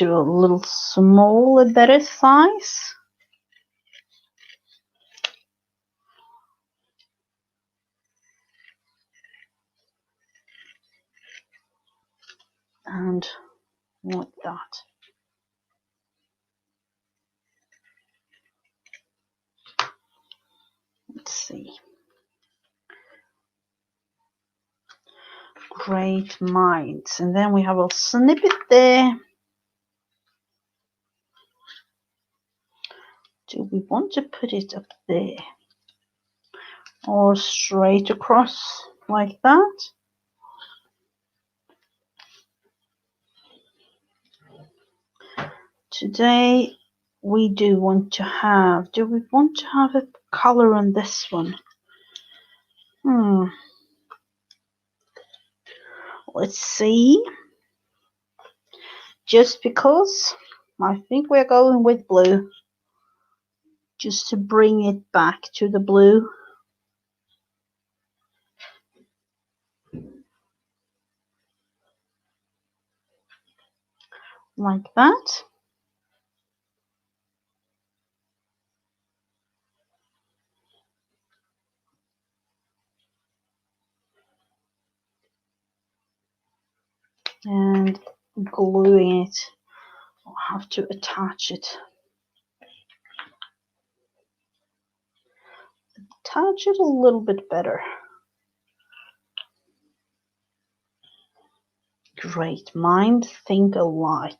a little smaller, better size. And like that. Let's see. Great minds. And then we have a snippet there. Do we want to put it up there? Or straight across like that? Today we do want to have, do we want to have a color on this one? Let's see. Just because I think we're going with blue. Just to bring it back to the blue. Like that. And gluing it. I'll have to attach it. Attach it a little bit better. Great minds think alike.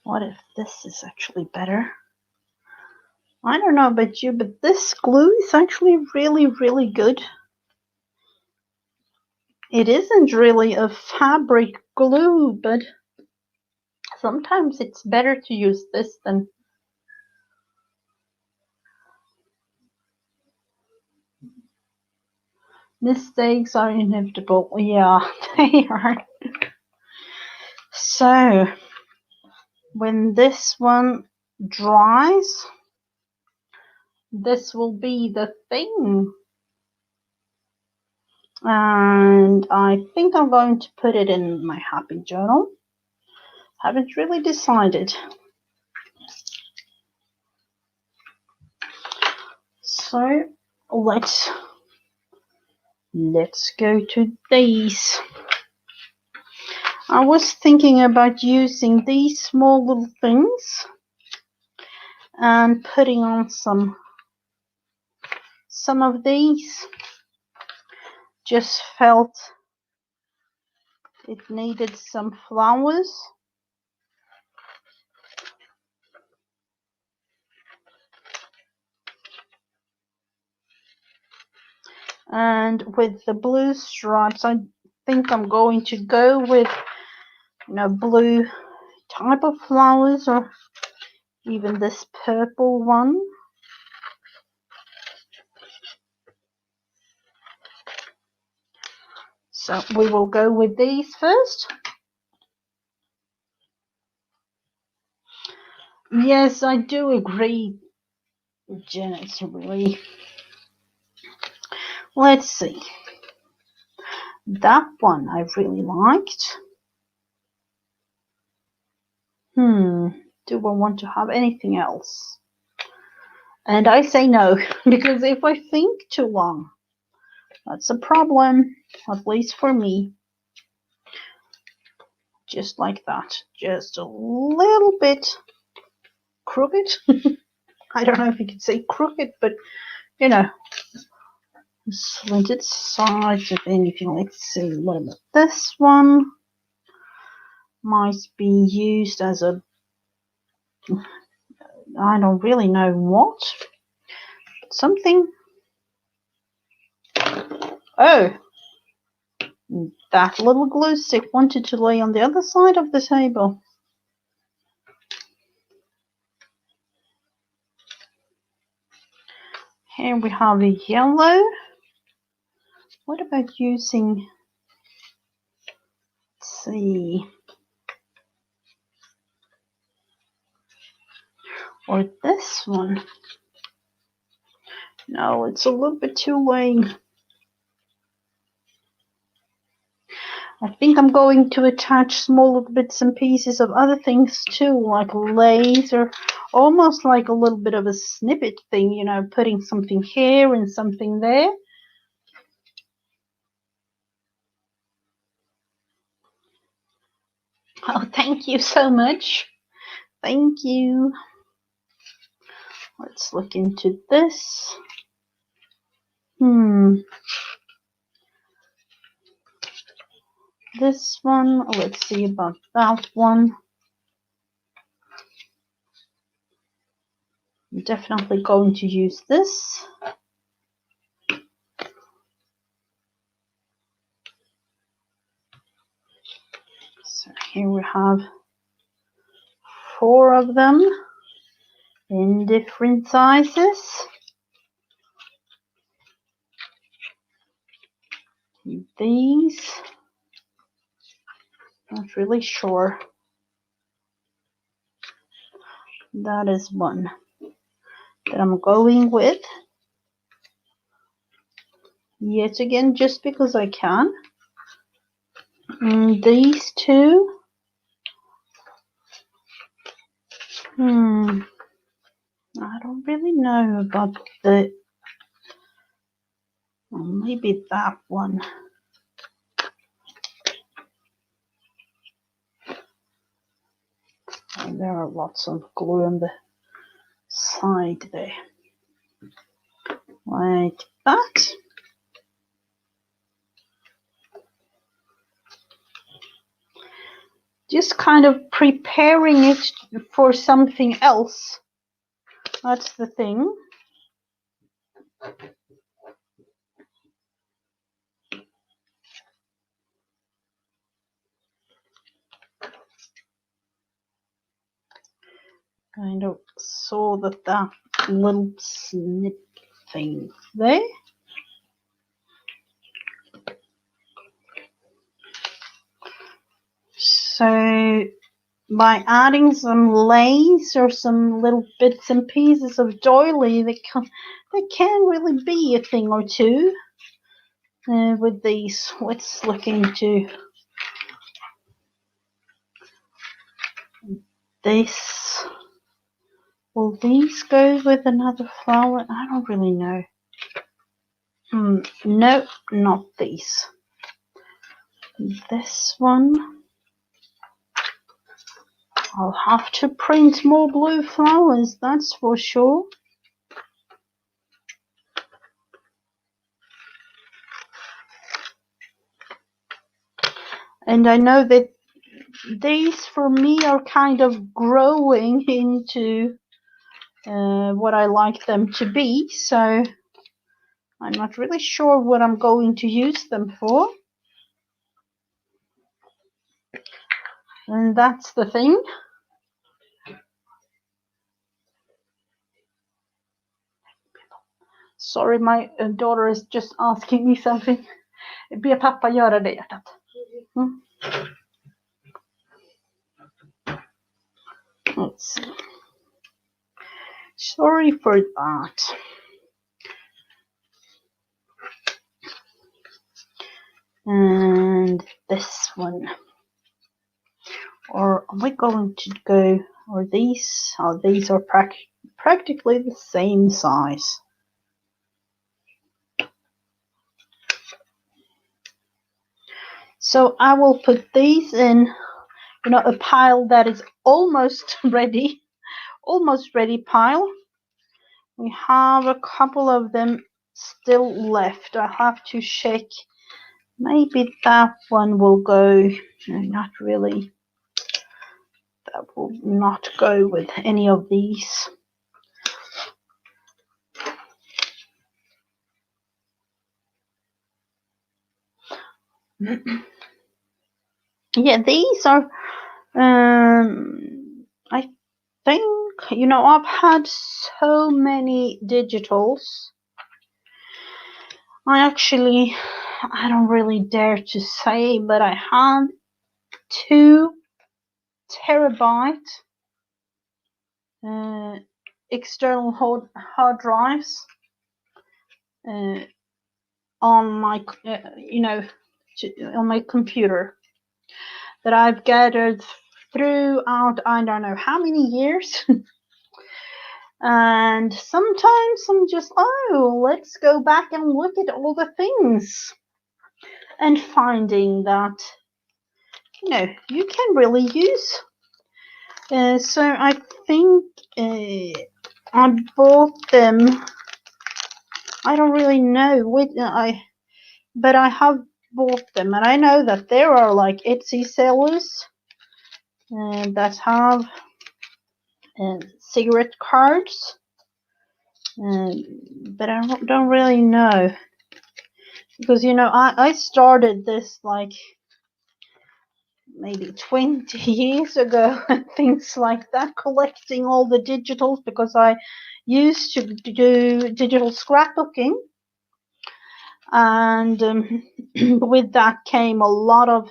What if this is actually better? I don't know about you, but this glue is actually really, really good. It isn't really a fabric glue, but sometimes it's better to use this than mistakes are inevitable. Yeah, they are. So when this one dries, this will be the thing. And I think I'm going to put it in my happy journal. Haven't really decided. So let's go to these. I was thinking about using these small little things and putting on some of these. Just felt it needed some flowers. And with the blue stripes, I think I'm going to go with blue type of flowers, or even this purple one. So we will go with these first. Yes, I do agree, Jen. It's really. Let's see. That one I really liked. Do I want to have anything else? And I say no, because if I think too long, that's a problem, at least for me. just like that, just a little bit crooked. I don't know if you could say crooked, but you know, slanted sides of anything. Let's see, what about this one? Might be used as a, I don't really know what, something. Oh, that little glue stick wanted to lay on the other side of the table. Here we have a yellow. What about using, let's see, or this one? No, it's a little bit too lame. I think I'm going to attach small bits and pieces of other things too, like lace or almost like a little bit of a snippet thing, you know, putting something here and something there. Oh, thank you so much. Thank you. Let's look into this. This one, let's see about that one. I'm definitely going to use this. So here we have 4 of them in different sizes. These, not really sure. That is one that I'm going with. Yet again, just because I can. And these 2. I don't really know about the, well, maybe that one. And there are lots of glue on the side there. Like that. Just kind of preparing it for something else. That's the thing. Kind of saw that little snip thing there. So by adding some lace or some little bits and pieces of doily, they can really be a thing or two with these. Let's look into this. Will these go with another flower? I don't really know. No, not these. This one. I'll have to print more blue flowers, that's for sure. And I know that these for me are kind of growing into what I like them to be, so I'm not really sure what I'm going to use them for. And that's the thing. Sorry, my daughter is just asking me something. Be pappa göra det, hjärtat. Let's see. Sorry for that. And this one. Or am I going to go, or these? Oh, these are practically the same size. So I will put these in a pile that is almost ready, pile. We have a couple of them still left. I have to check. Maybe that one will go. No, not really. That will not go with any of these. Yeah, these are. I think I've had so many digitals. I don't really dare to say, but I had 2 terabyte external hard drives on my on my computer that I've gathered throughout I don't know how many years. And sometimes I'm just, let's go back and look at all the things, and finding that you can really use. So I think I bought them. I don't really know but I have bought them, and I know that there are like Etsy sellers that have cigarette cards, but I don't really know, because I started this like maybe 20 years ago and things like that, collecting all the digitals, because I used to do digital scrapbooking, and with that came a lot of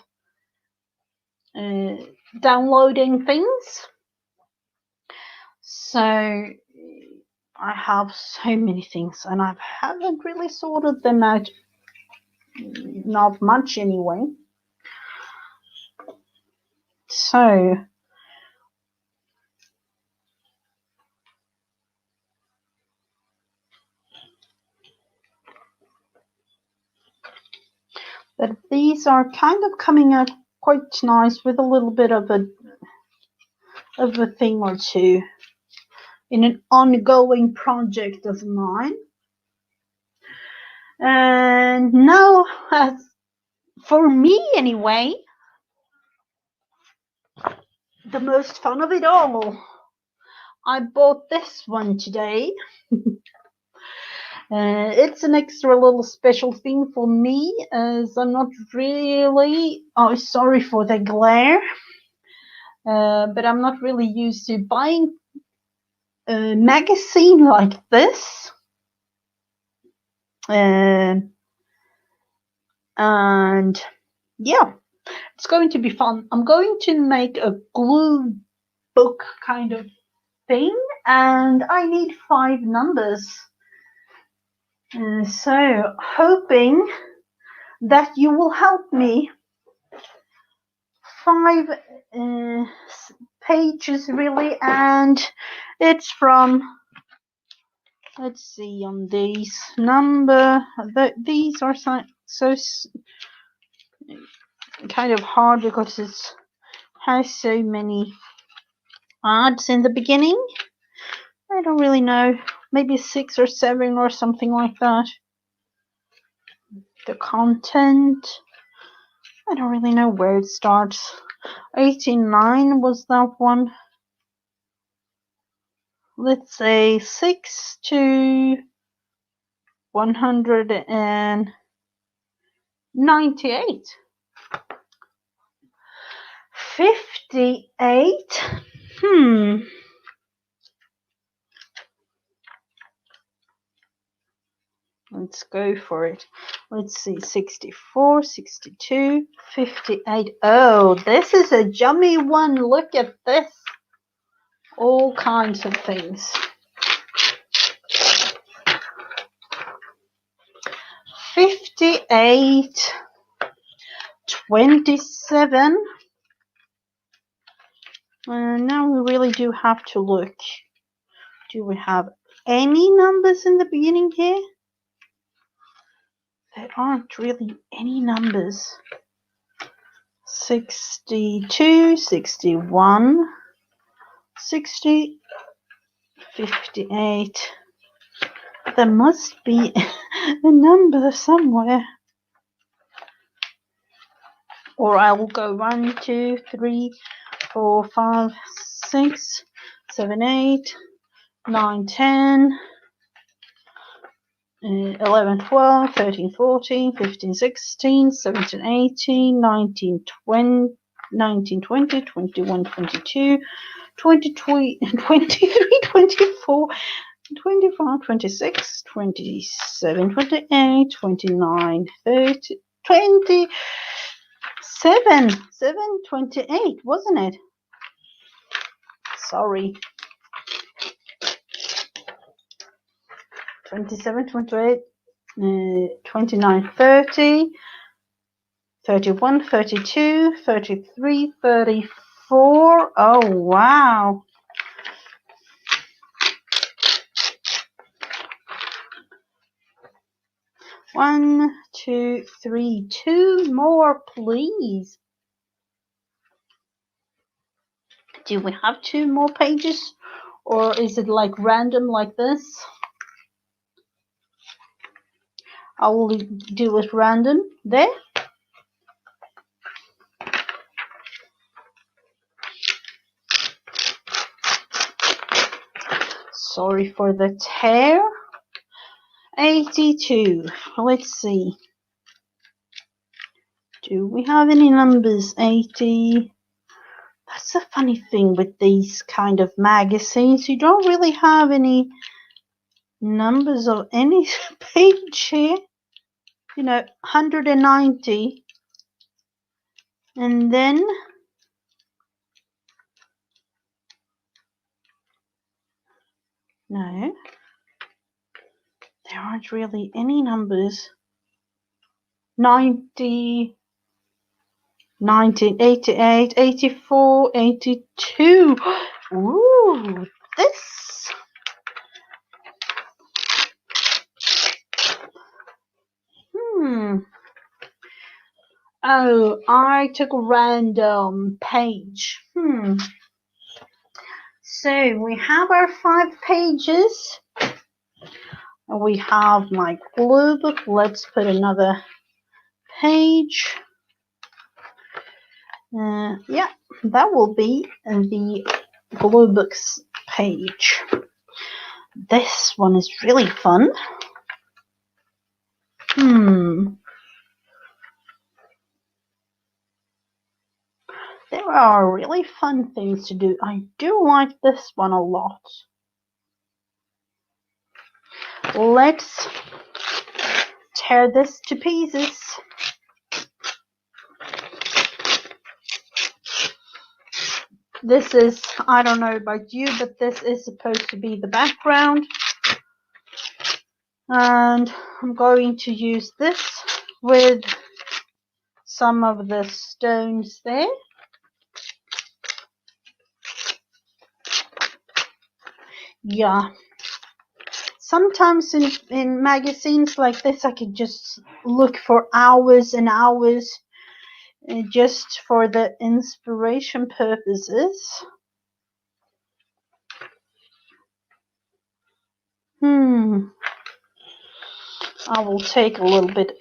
downloading things. So I have so many things, and I haven't really sorted them out, not much anyway. So but these are kind of coming out quite nice, with a little bit of a thing or two in an ongoing project of mine. And now, for me anyway, the most fun of it all, I bought this one today. It's an extra little special thing for me, as I'm not really, sorry for the glare, but I'm not really used to buying a magazine like this. And yeah, it's going to be fun. I'm going to make a glue book kind of thing, and I need 5 numbers. So hoping that you will help me. 5 pages really, and it's from, let's see, on these these are so kind of hard, because it has so many ads in the beginning. I don't really know, maybe 6 or 7 or something like that. The content, I don't really know where it starts. 89 was that one. Let's say 6 to 198. 58. Let's go for it. Let's see, 64, 62, 58. Oh, this is a yummy one. Look at this. All kinds of things. 58, 27. Now we really do have to look. Do we have any numbers in the beginning here? There aren't really any numbers. 62, 61, 60, 58. There must be a number somewhere. Or I will go 1, 2, 3, 4, 5, 6, 7, 8, 9, 10, 11, 12, 13, 14, 15, 16, 17, 18, 19, 20, 19, 20, 21, 22, 23, 24, 25, 26, 27, 28, 29, 30, 27, 28, wasn't it? Sorry. 27, 28, 29, 30, 31, 32, 33, 34. Oh, wow. One, two, three, two more, please. Do we have two more pages? Or is it like random like this? I will do it random there. Sorry for the tear. 82. Let's see. Do we have any numbers? 80. That's a funny thing with these kind of magazines. You don't really have any numbers of any page here. You know, 190. And then no, there aren't really any numbers. 90, 19, 88, 84, 82. Ooh, this. Oh, I took a random page. So we have our 5 pages. We have my glue book. Let's put another page. Yeah, that will be the glue books page. This one is really fun. There are really fun things to do. I do like this one a lot. Let's tear this to pieces. This is, I don't know about you, but this is supposed to be the background. And I'm going to use this with some of the stones there. Yeah. Sometimes in magazines like this, I could just look for hours and hours just for the inspiration purposes. I will take a little bit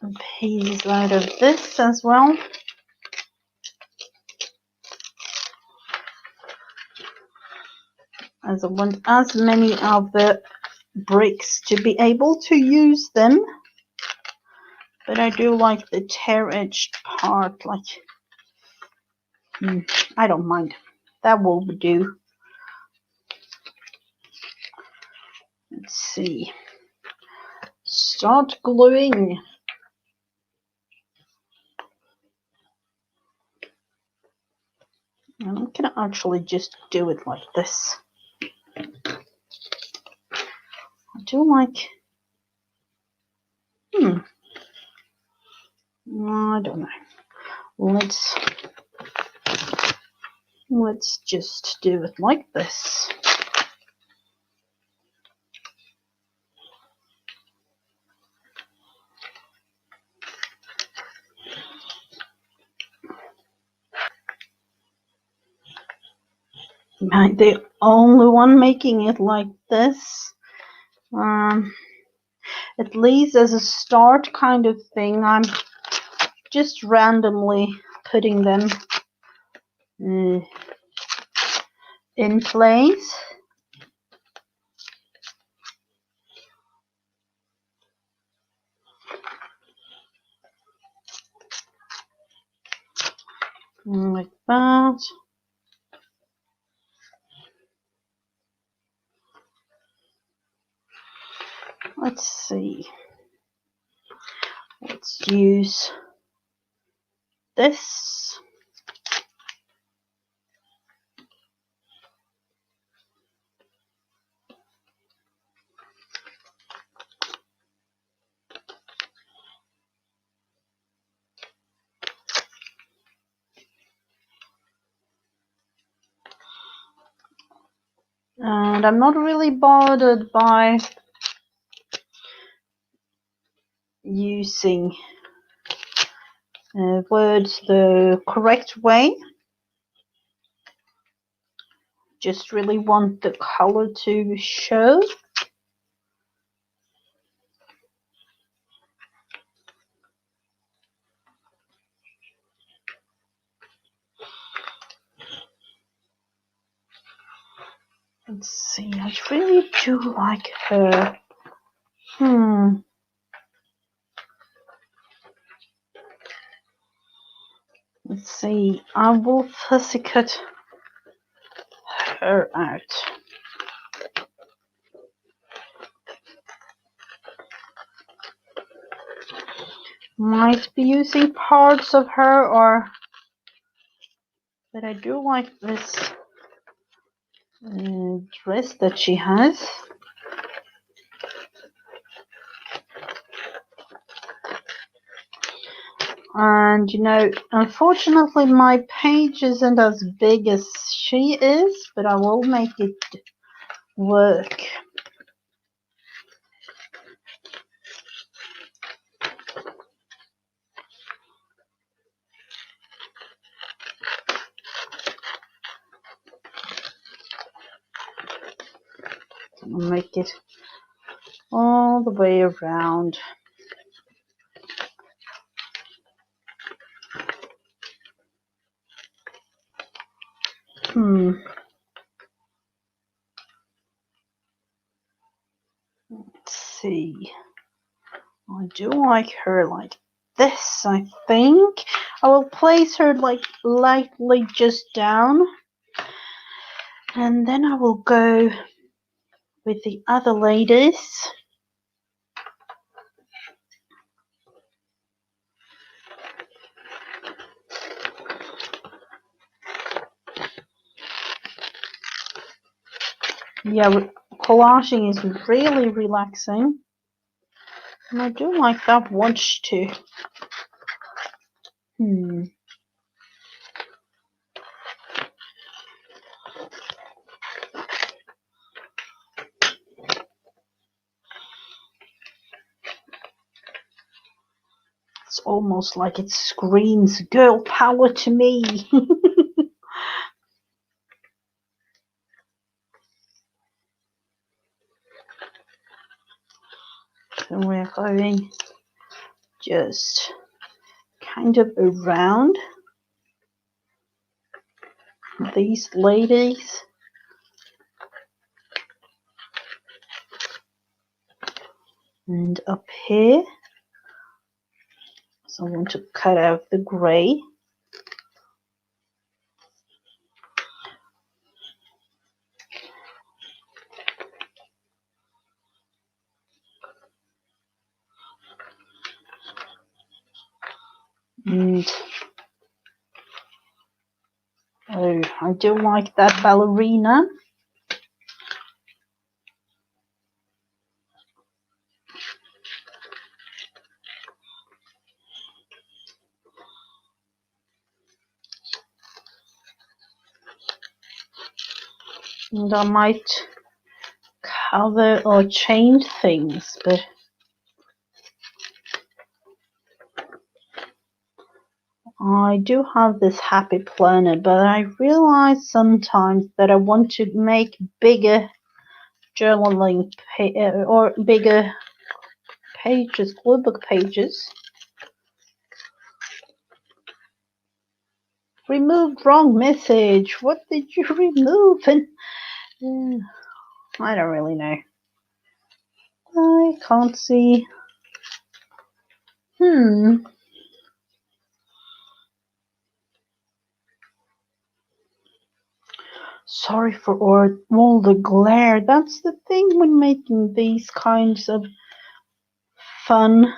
of pieces out of this as well. As I want as many of the bricks to be able to use them. But I do like the tear-edged part, like, I don't mind. That will do. Let's see. Start gluing. And I'm gonna actually just do it like this. I do like, I don't know. Let's just do it like this. Am I the only one making it like this? At least as a start kind of thing, I'm just randomly putting them in place. Like that. Let's see. Let's use this. And I'm not really bothered by using words the correct way. Just really want the color to show. Let's see, I really do like her. Let's see, I will fussy cut her out. Might be using parts of her, but I do like this dress that she has. And you know, unfortunately my page isn't as big as she is, but I will make it work. I'll make it all the way around. Let's see. I do like her like this, I think. I will place her like lightly just down. And then I will go with the other ladies. Yeah, collaging is really relaxing. And I do like that watch too. It's almost like it screams girl power to me. So we're going just kind of around these ladies. And up here, so I want to cut out the grey. And oh, I do like that ballerina. And I might cover or change things, but I do have this happy planner, but I realize sometimes that I want to make bigger journaling or bigger pages, glue pages. Removed wrong message. What did you remove? And I don't really know. I can't see. Sorry for all the glare. That's the thing when making these kinds of fun,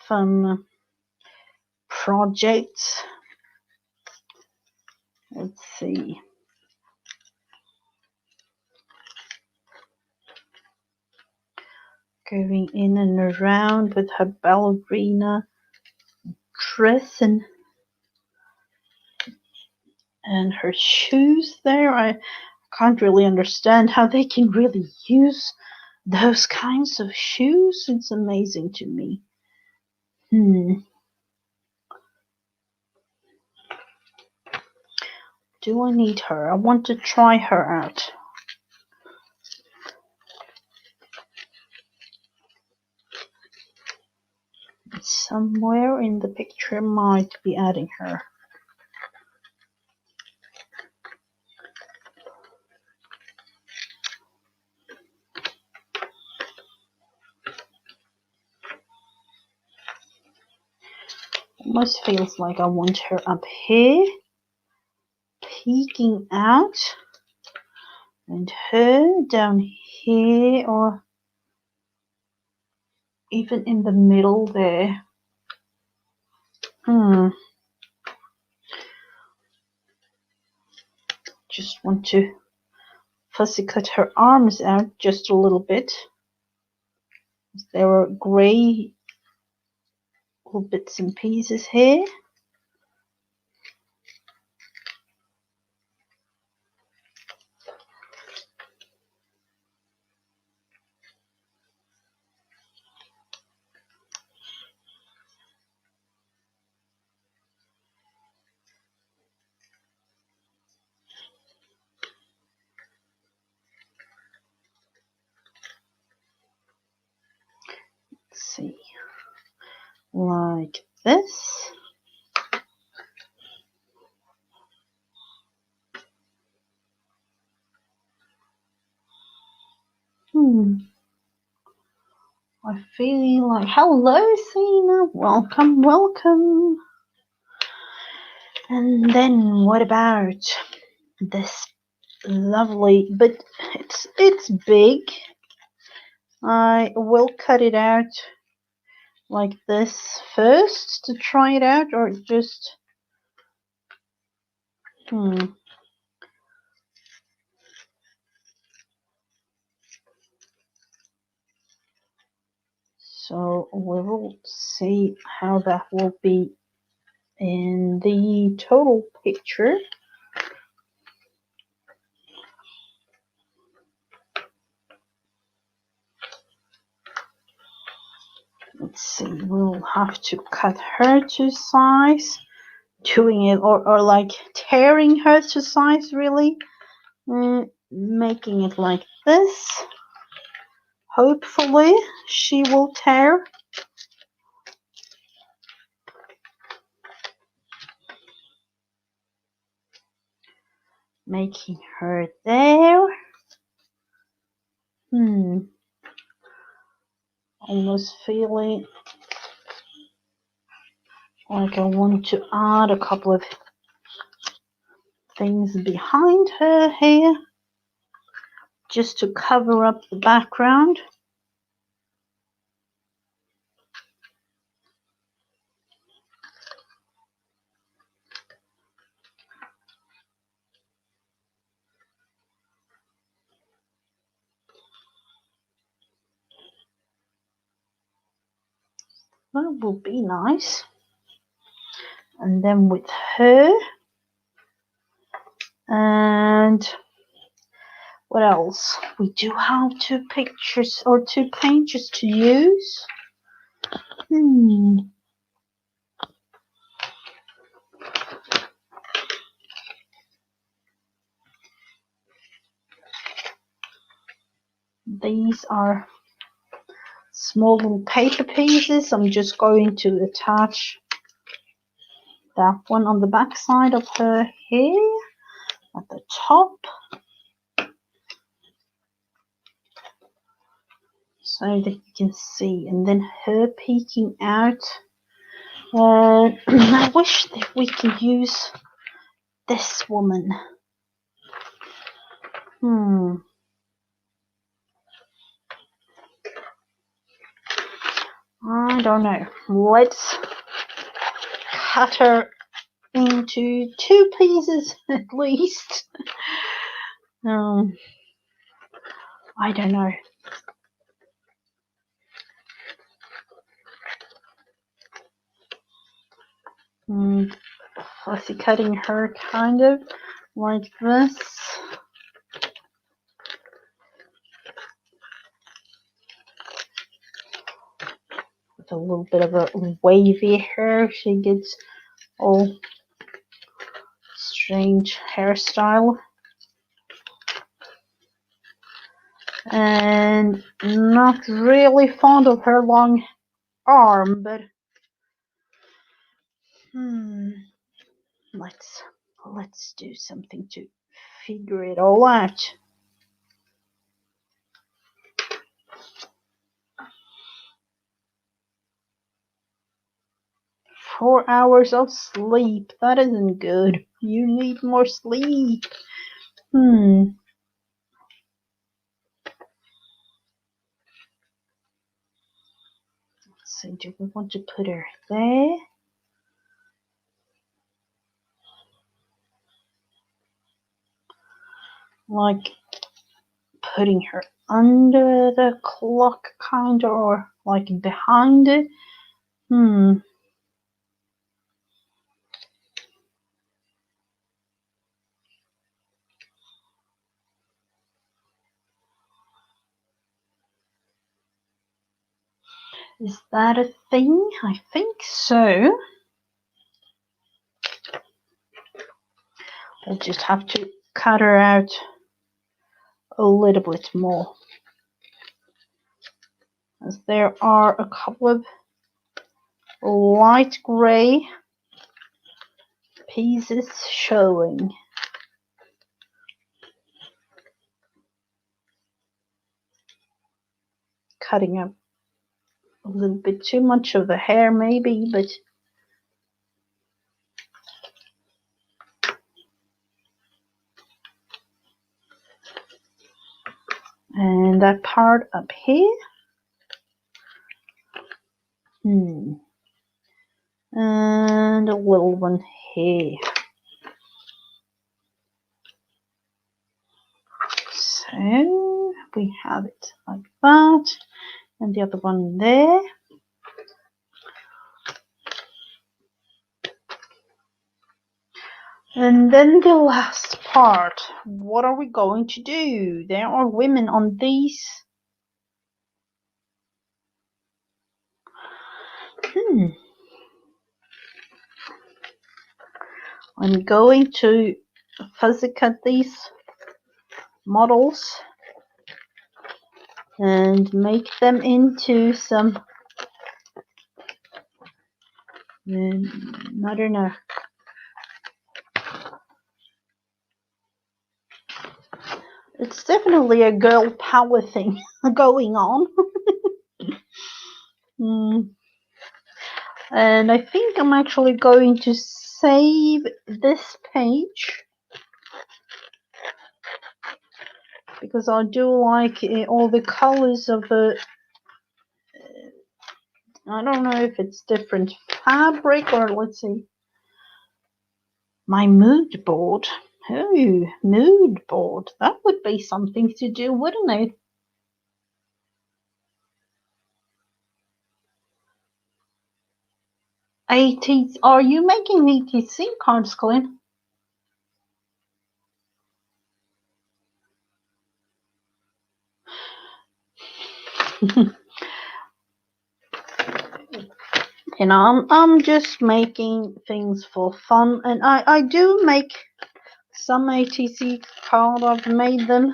fun projects. Let's see. Going in and around with her ballerina dress and her shoes there. I can't really understand how they can really use those kinds of shoes. It's amazing to me. Do I need her? I want to try her out. Somewhere in the picture might be adding her. Almost feels like I want her up here, peeking out, and her down here, or even in the middle there. Just want to fussy cut her arms out just a little bit. There are grey little bits and pieces here. Let's see, like this. I feel like, hello, Sina. Welcome, welcome. And then what about this lovely, but it's big. I will cut it out like this first to try it out, or just So we will see how that will be in the total picture. Let's see, we'll have to cut her to size, doing it, or like tearing her to size, really. Making it like this. Hopefully she will tear. Making her there. Almost feeling like I want to add a couple of things behind her here, just to cover up the background. That will be nice. And then with her, and what else? We do have two pictures or two pages to use. these are small little paper pieces. I'm just going to attach that one on the back side of her hair at the top, so that you can see, and then her peeking out. I wish that we could use this woman. I don't know. Let's cut her into 2 pieces at least. I don't know. Fussy cutting her kind of like this. With a little bit of a wavy hair, she gets all strange hairstyle. And not really fond of her long arm, but let's do something to figure it all out. Four hours of sleep. That isn't good. You need more sleep. Let's see, do we want to put her there? Like putting her under the clock kind of, or like behind it? Let's Is that a thing? I think so. I'll just have to cut her out a little bit more, as there are a couple of light grey pieces showing. Cutting up a little bit too much of the hair maybe, but and that part up here. And a little one here. So we have it like that, and the other one there. And then the last part. What are we going to do? There are women on these. I'm going to fuzzy cut these models and make them into some, I don't know. It's definitely a girl power thing going on. And I think I'm actually going to save this page, because I do like all the colors of the, I don't know if it's different fabric, or let's see, my mood board. Oh, mood board. That would be something to do, wouldn't it? Are you making ATC cards, Glenn? You know, I'm just making things for fun, and I do make some ATC card. I've made them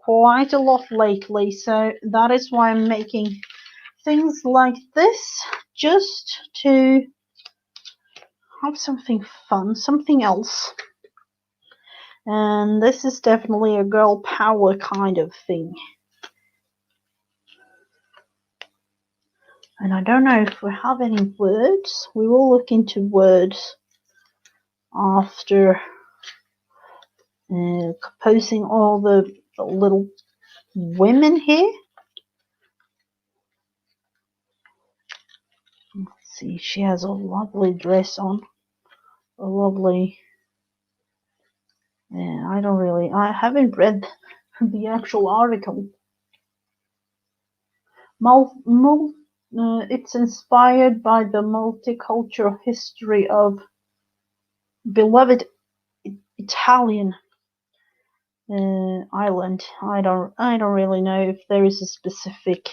quite a lot lately, so that is why I'm making things like this, just to have something fun, something else. And this is definitely a girl power kind of thing. And I don't know if we have any words. We will look into words after composing all the little women here. Let's see, she has a lovely dress on. A lovely... Yeah, I haven't read the actual article. It's inspired by the multicultural history of beloved Italian island. I don't really know if there is a specific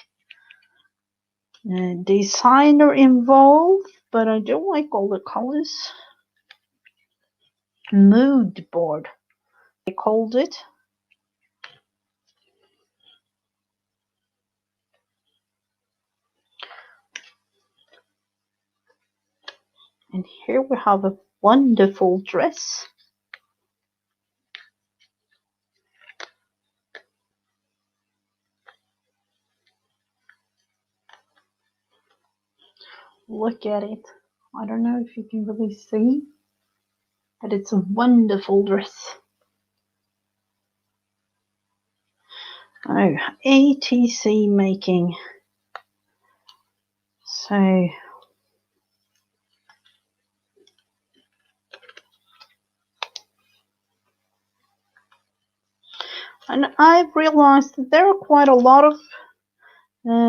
designer involved, but I do like all the colors. Mood board, they called it. And here we have a wonderful dress. Look at it. I don't know if you can really see, but it's a wonderful dress. Oh, ATC making. So and I've realized that there are quite a lot of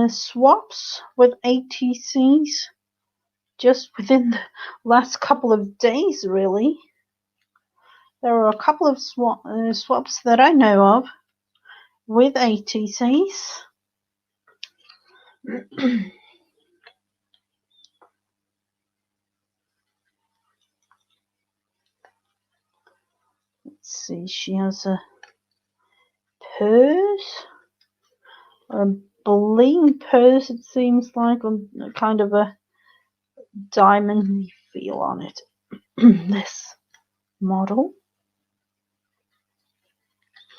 swaps with ATCs just within the last couple of days, really. There are a couple of swaps that I know of with ATCs. Let's see, she has a purse, a bling purse, it seems like, on kind of a diamond feel on it. This model.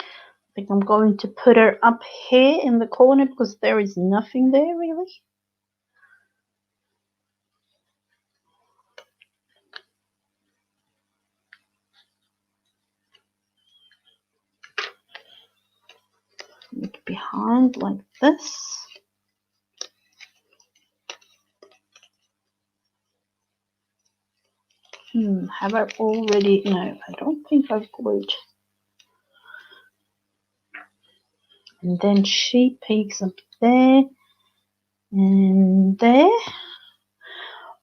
I think I'm going to put her up here in the corner because there is nothing there really. Look behind like this. Have I already? No, I don't think I've glued. And then she peeks up there and there.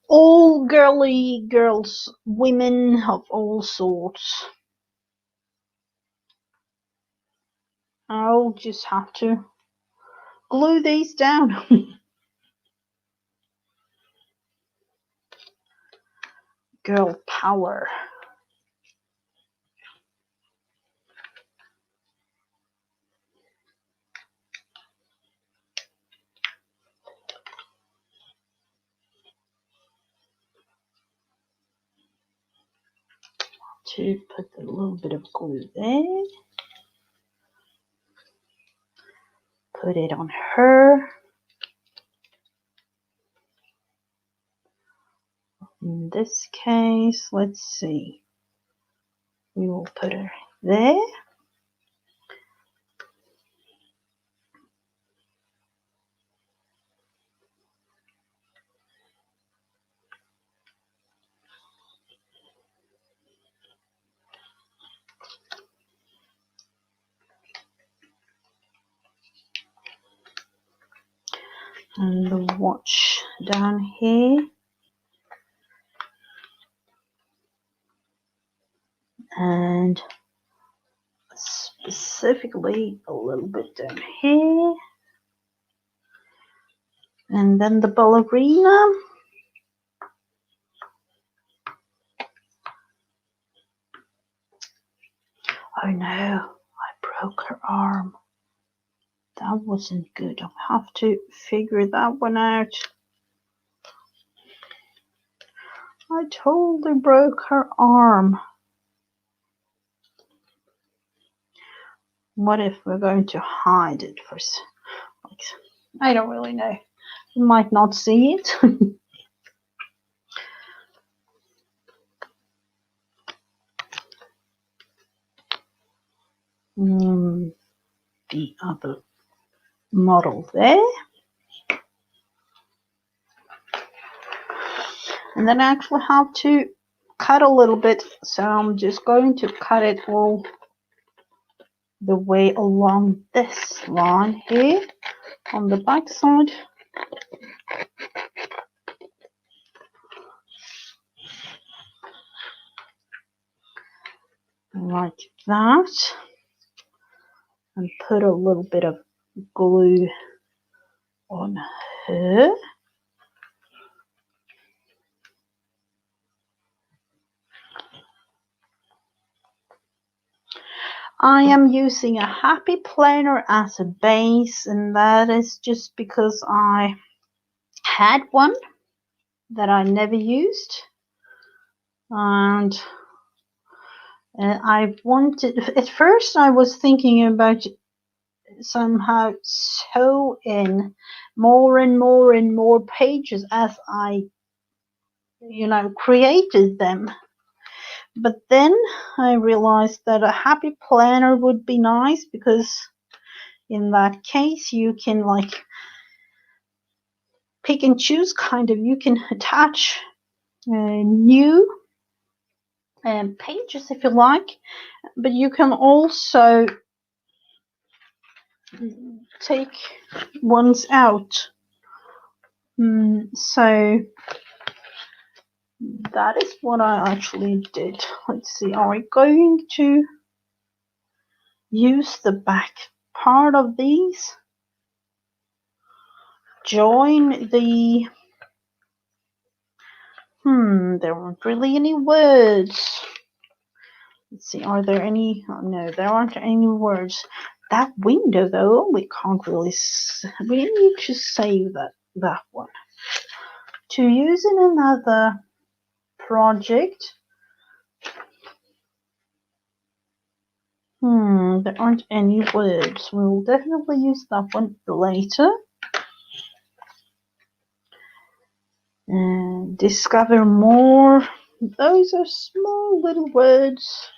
All girly girls, women of all sorts. I'll just have to glue these down. Girl power. To put a little bit of glue there. Put it on her. In this case, let's see. We will put her there. And the watch down here. And specifically a little bit down here. And then the ballerina. Oh no, I broke her arm. That wasn't good. I'll have to figure that one out. I totally broke her arm. What if we're going to hide it for... Like, I don't really know. You might not see it. The other model there. And then I actually have to cut a little bit, so I'm just going to cut it all the way along this line here on the back side. Like that. And put a little bit of glue on her. I am using a happy planner as a base, and that is just because I had one that I never used, and I wanted, at first I was thinking about somehow sew in more and more and more pages as I created them. But then I realized that a happy planner would be nice, because in that case you can like pick and choose, kind of. You can attach new pages if you like, but you can also take ones out. So that is what I actually did. Let's see, are we going to use the back part of these? Join the... there aren't really any words. Let's see, are there any? Oh, no, there aren't any words. That window, though, we can't really... We need to save that one to use in another project. There aren't any words. We'll definitely use that one later. And discover more. Those are small little words.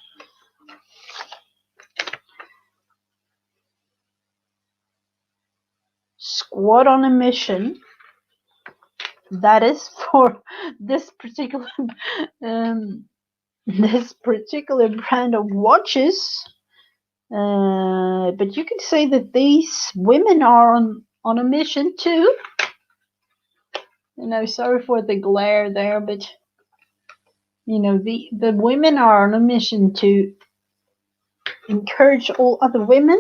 Squad on a mission. That is for this particular brand of watches. But you could say that these women are on a mission too. Sorry for the glare there, but the women are on a mission to encourage all other women.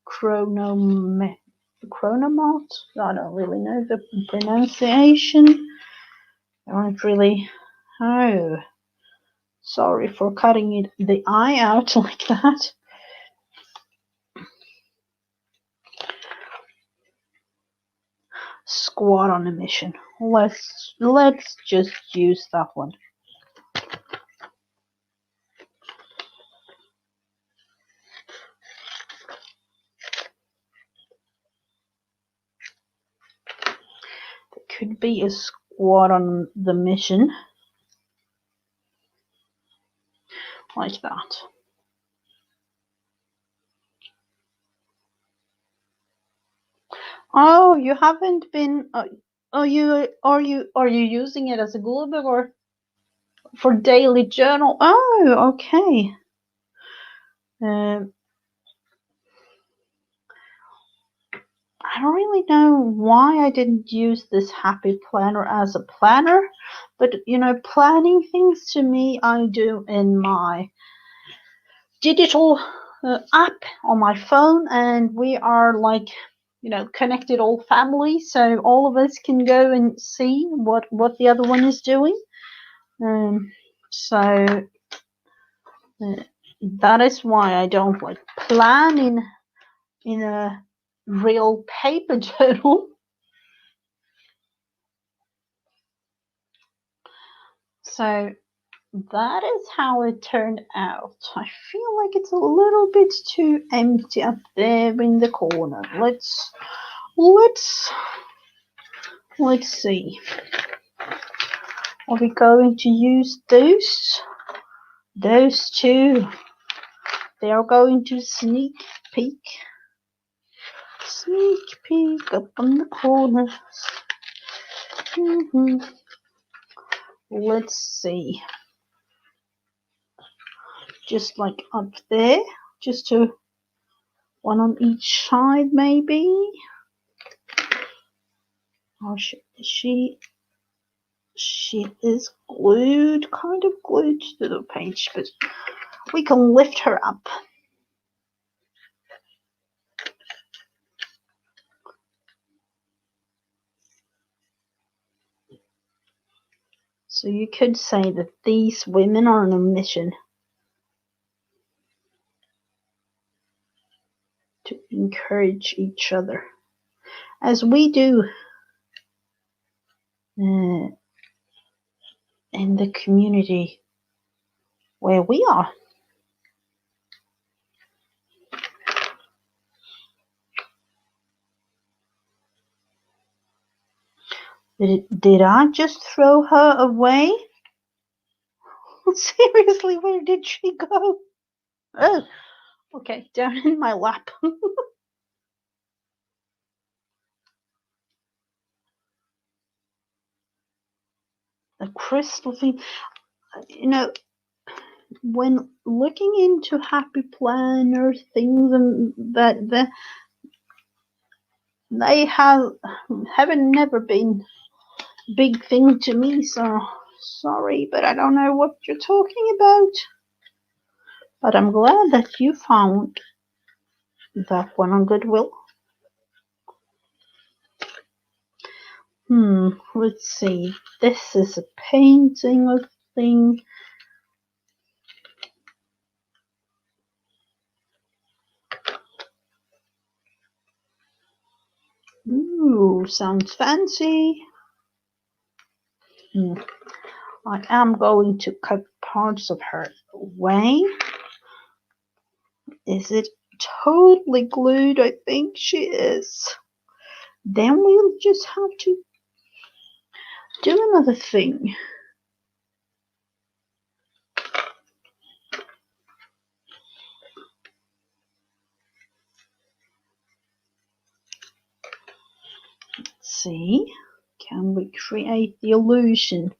Chronomat. I don't really know the pronunciation. I don't really. Oh, sorry for cutting the eye out like that. Squad on a mission. Let's just use that one. There could be a squad on the mission. Like that. Oh, you haven't been. Are you using it as a glue book or for daily journal? Oh, okay. I don't really know why I didn't use this happy planner as a planner, but planning things to me I do in my digital app on my phone, and we are like connected all family, so all of us can go and see what the other one is doing. So that is why I don't like planning in a real paper journal. So that is how it turned out. I feel like it's a little bit too empty up there in the corner. Let's see. Are we going to use those? Those two. They are going to sneak peek up on the corners. Let's see. Just like up there, just to one on each side, maybe. Or she is glued, kind of glued to the page, but we can lift her up. So you could say that these women are on a mission to encourage each other, as we do in the community where we are. Did I just throw her away? Seriously, where did she go? Oh, okay, down in my lap. The crystal thing. You know, when looking into Happy Planner things and that they haven't never been big thing to me, so sorry, but I don't know what you're talking about. But I'm glad that you found that one on Goodwill. Let's see. This is a painting of thing. Ooh, sounds fancy. I am going to cut parts of her away. Is it totally glued? I think she is. Then we'll just have to do another thing. Let's see. Can we create the illusion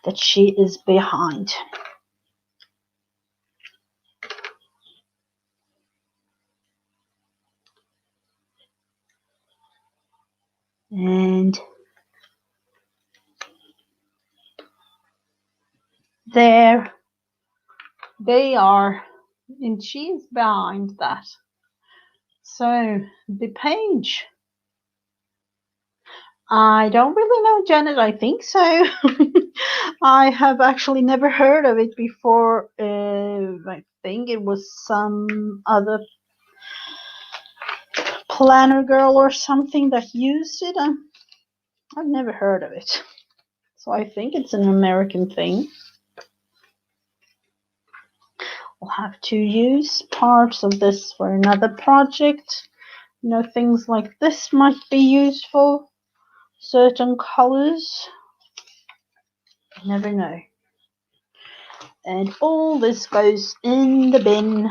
that she is behind? And there they are, and she is behind that. So the page, I don't really know, Janet. I think so. I have actually never heard of it before. I think it was some other planner girl or something that used it. I've never heard of it. So I think it's an American thing. We'll have to use parts of this for another project. You know, things like this might be useful. Certain colors. You never know. And all this goes in the bin.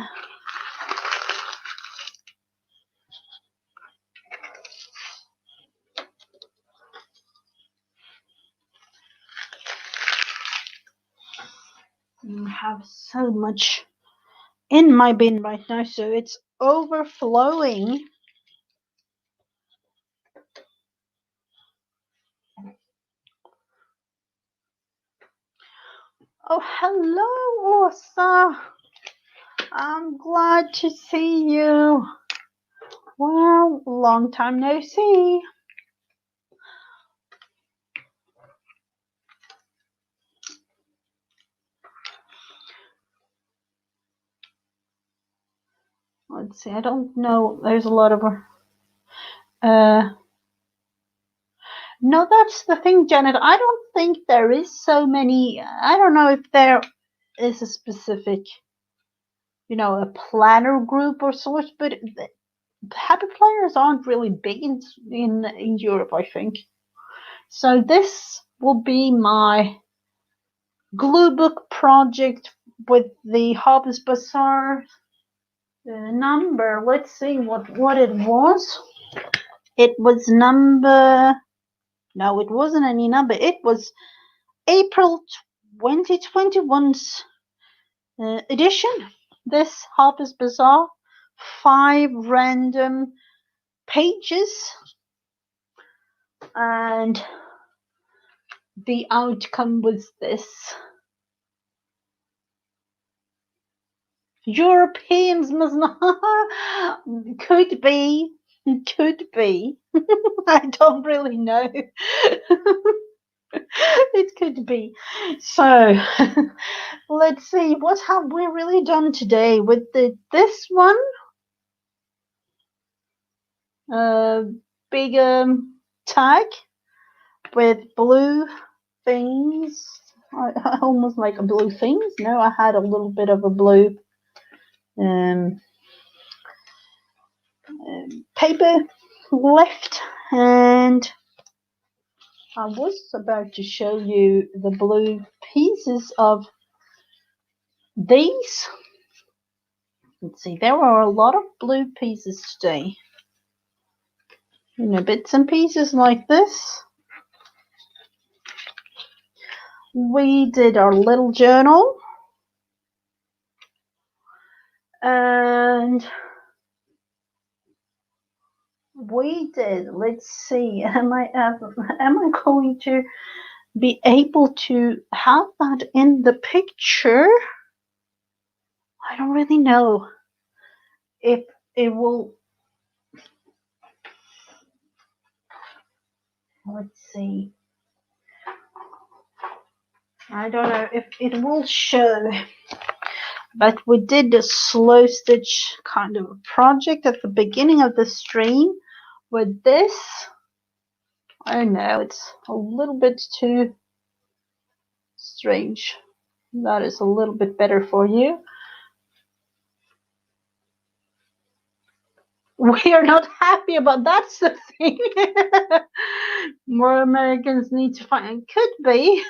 I have so much in my bin right now, so it's overflowing. Oh, hello, Orsa. I'm glad to see you. Well, long time no see. let's see, I don't know. There's a lot of uh no, that's the thing, Janet. I don't think there is so many. I don't know if there is a specific, a planner group or sort, but happy planners aren't really big in Europe, I think. So this will be my glue book project with the Harper's Bazaar number. Let's see what it was. It was number. No, it wasn't any number. It was April 2021's edition. This Harper's Bazaar, 5 random pages, and the outcome was this. Europeans must not. Could be. Could be. I don't really know. It could be. So let's see, what have we really done today with this one? Big tag with blue things. I almost like a blue things. No, I had a little bit of a blue paper left, and I was about to show you the blue pieces of these. Let's see, there are a lot of blue pieces today. Bits and pieces like this. We did our little journal. And we did, let's see, am I going to be able to have that in the picture? I don't really know if it will. Let's see. I don't know if it will show, but we did a slow stitch kind of a project at the beginning of the stream with this. I don't know, it's a little bit too strange. That is a little bit better for you. We are not happy about that's the thing. More Americans need to find. Could be.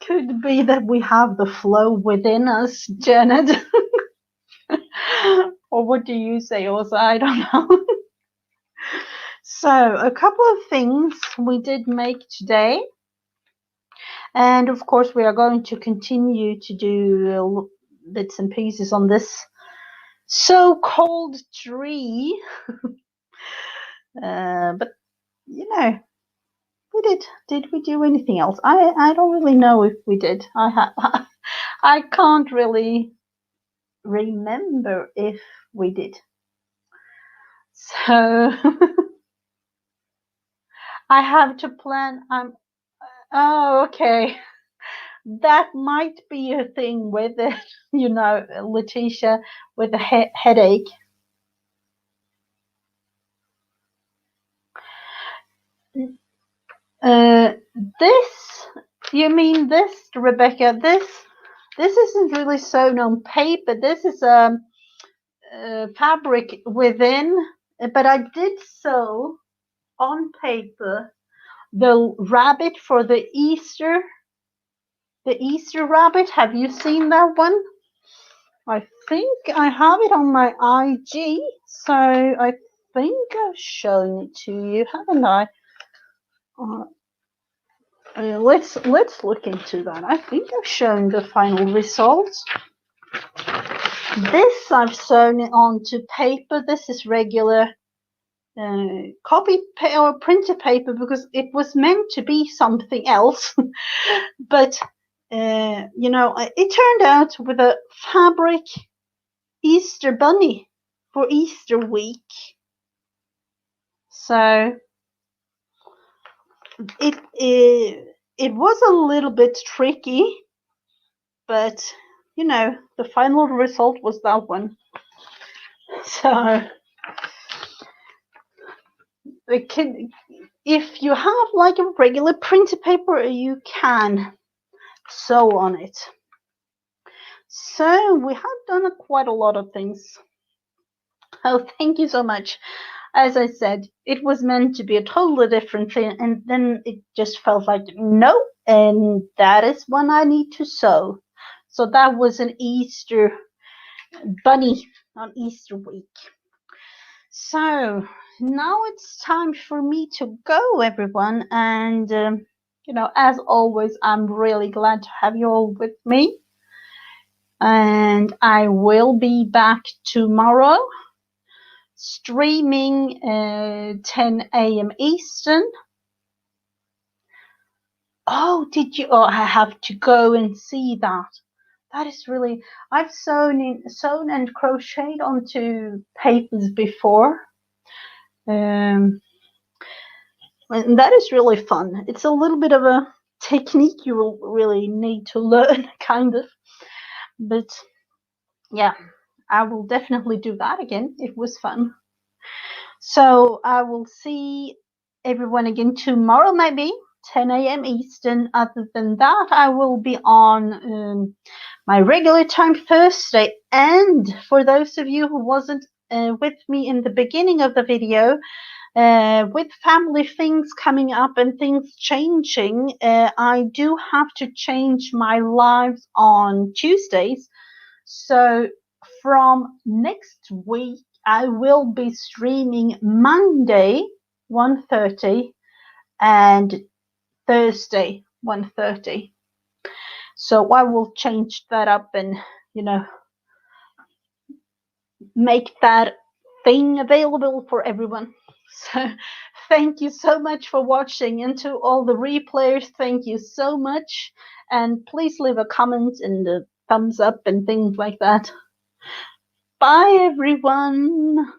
Could be that we have the flow within us, Janet. Or what do you say, also? I don't know. So, a couple of things we did make today. And of course, we are going to continue to do bits and pieces on this so-called tree. But, we did. Did we do anything else? I don't really know if we did. I can't really remember if we did. So I have to plan. Oh, okay. That might be a thing with it, Letitia, with a headache. This, you mean this, Rebecca? This isn't really sewn on paper. This is fabric within, but I did sew on paper the rabbit for the Easter rabbit. Have you seen that one? I think I have it on my IG, so I think I've shown it to you, haven't I? Let's look into that. I think I've shown the final results. This I've sewn it onto paper. This is regular copy or printer paper because it was meant to be something else. But it turned out with a fabric Easter bunny for Easter week. So it was a little bit tricky, but you know, the final result was that one. So if you have like a regular printer paper, you can sew on it. So we have done quite a lot of things. Oh, thank you so much. As I said, it was meant to be a totally different thing, and then it just felt like no, and that is when I need to sew. So that was an Easter bunny on Easter week. So now it's time for me to go, everyone, and you know, as always, I'm really glad to have you all with me, and I will be back tomorrow streaming 10 a.m. Eastern. Oh, did you? Oh, I have to go and see that. That is really. I've sewn and crocheted onto papers before. And that is really fun. It's a little bit of a technique you will really need to learn, kind of. But yeah, I will definitely do that again. It was fun. So I will see everyone again tomorrow, maybe 10 a.m. Eastern. Other than that, I will be on my regular time Thursday. And for those of you who wasn't with me in the beginning of the video, with family things coming up and things changing, I do have to change my lives on Tuesdays. So from next week, I will be streaming Monday 1:30 and Thursday 1:30. So I will change that up and, you know, make that thing available for everyone. So thank you so much for watching, and to all the replayers, thank you so much, and please leave a comment and a thumbs up and things like that. Bye everyone.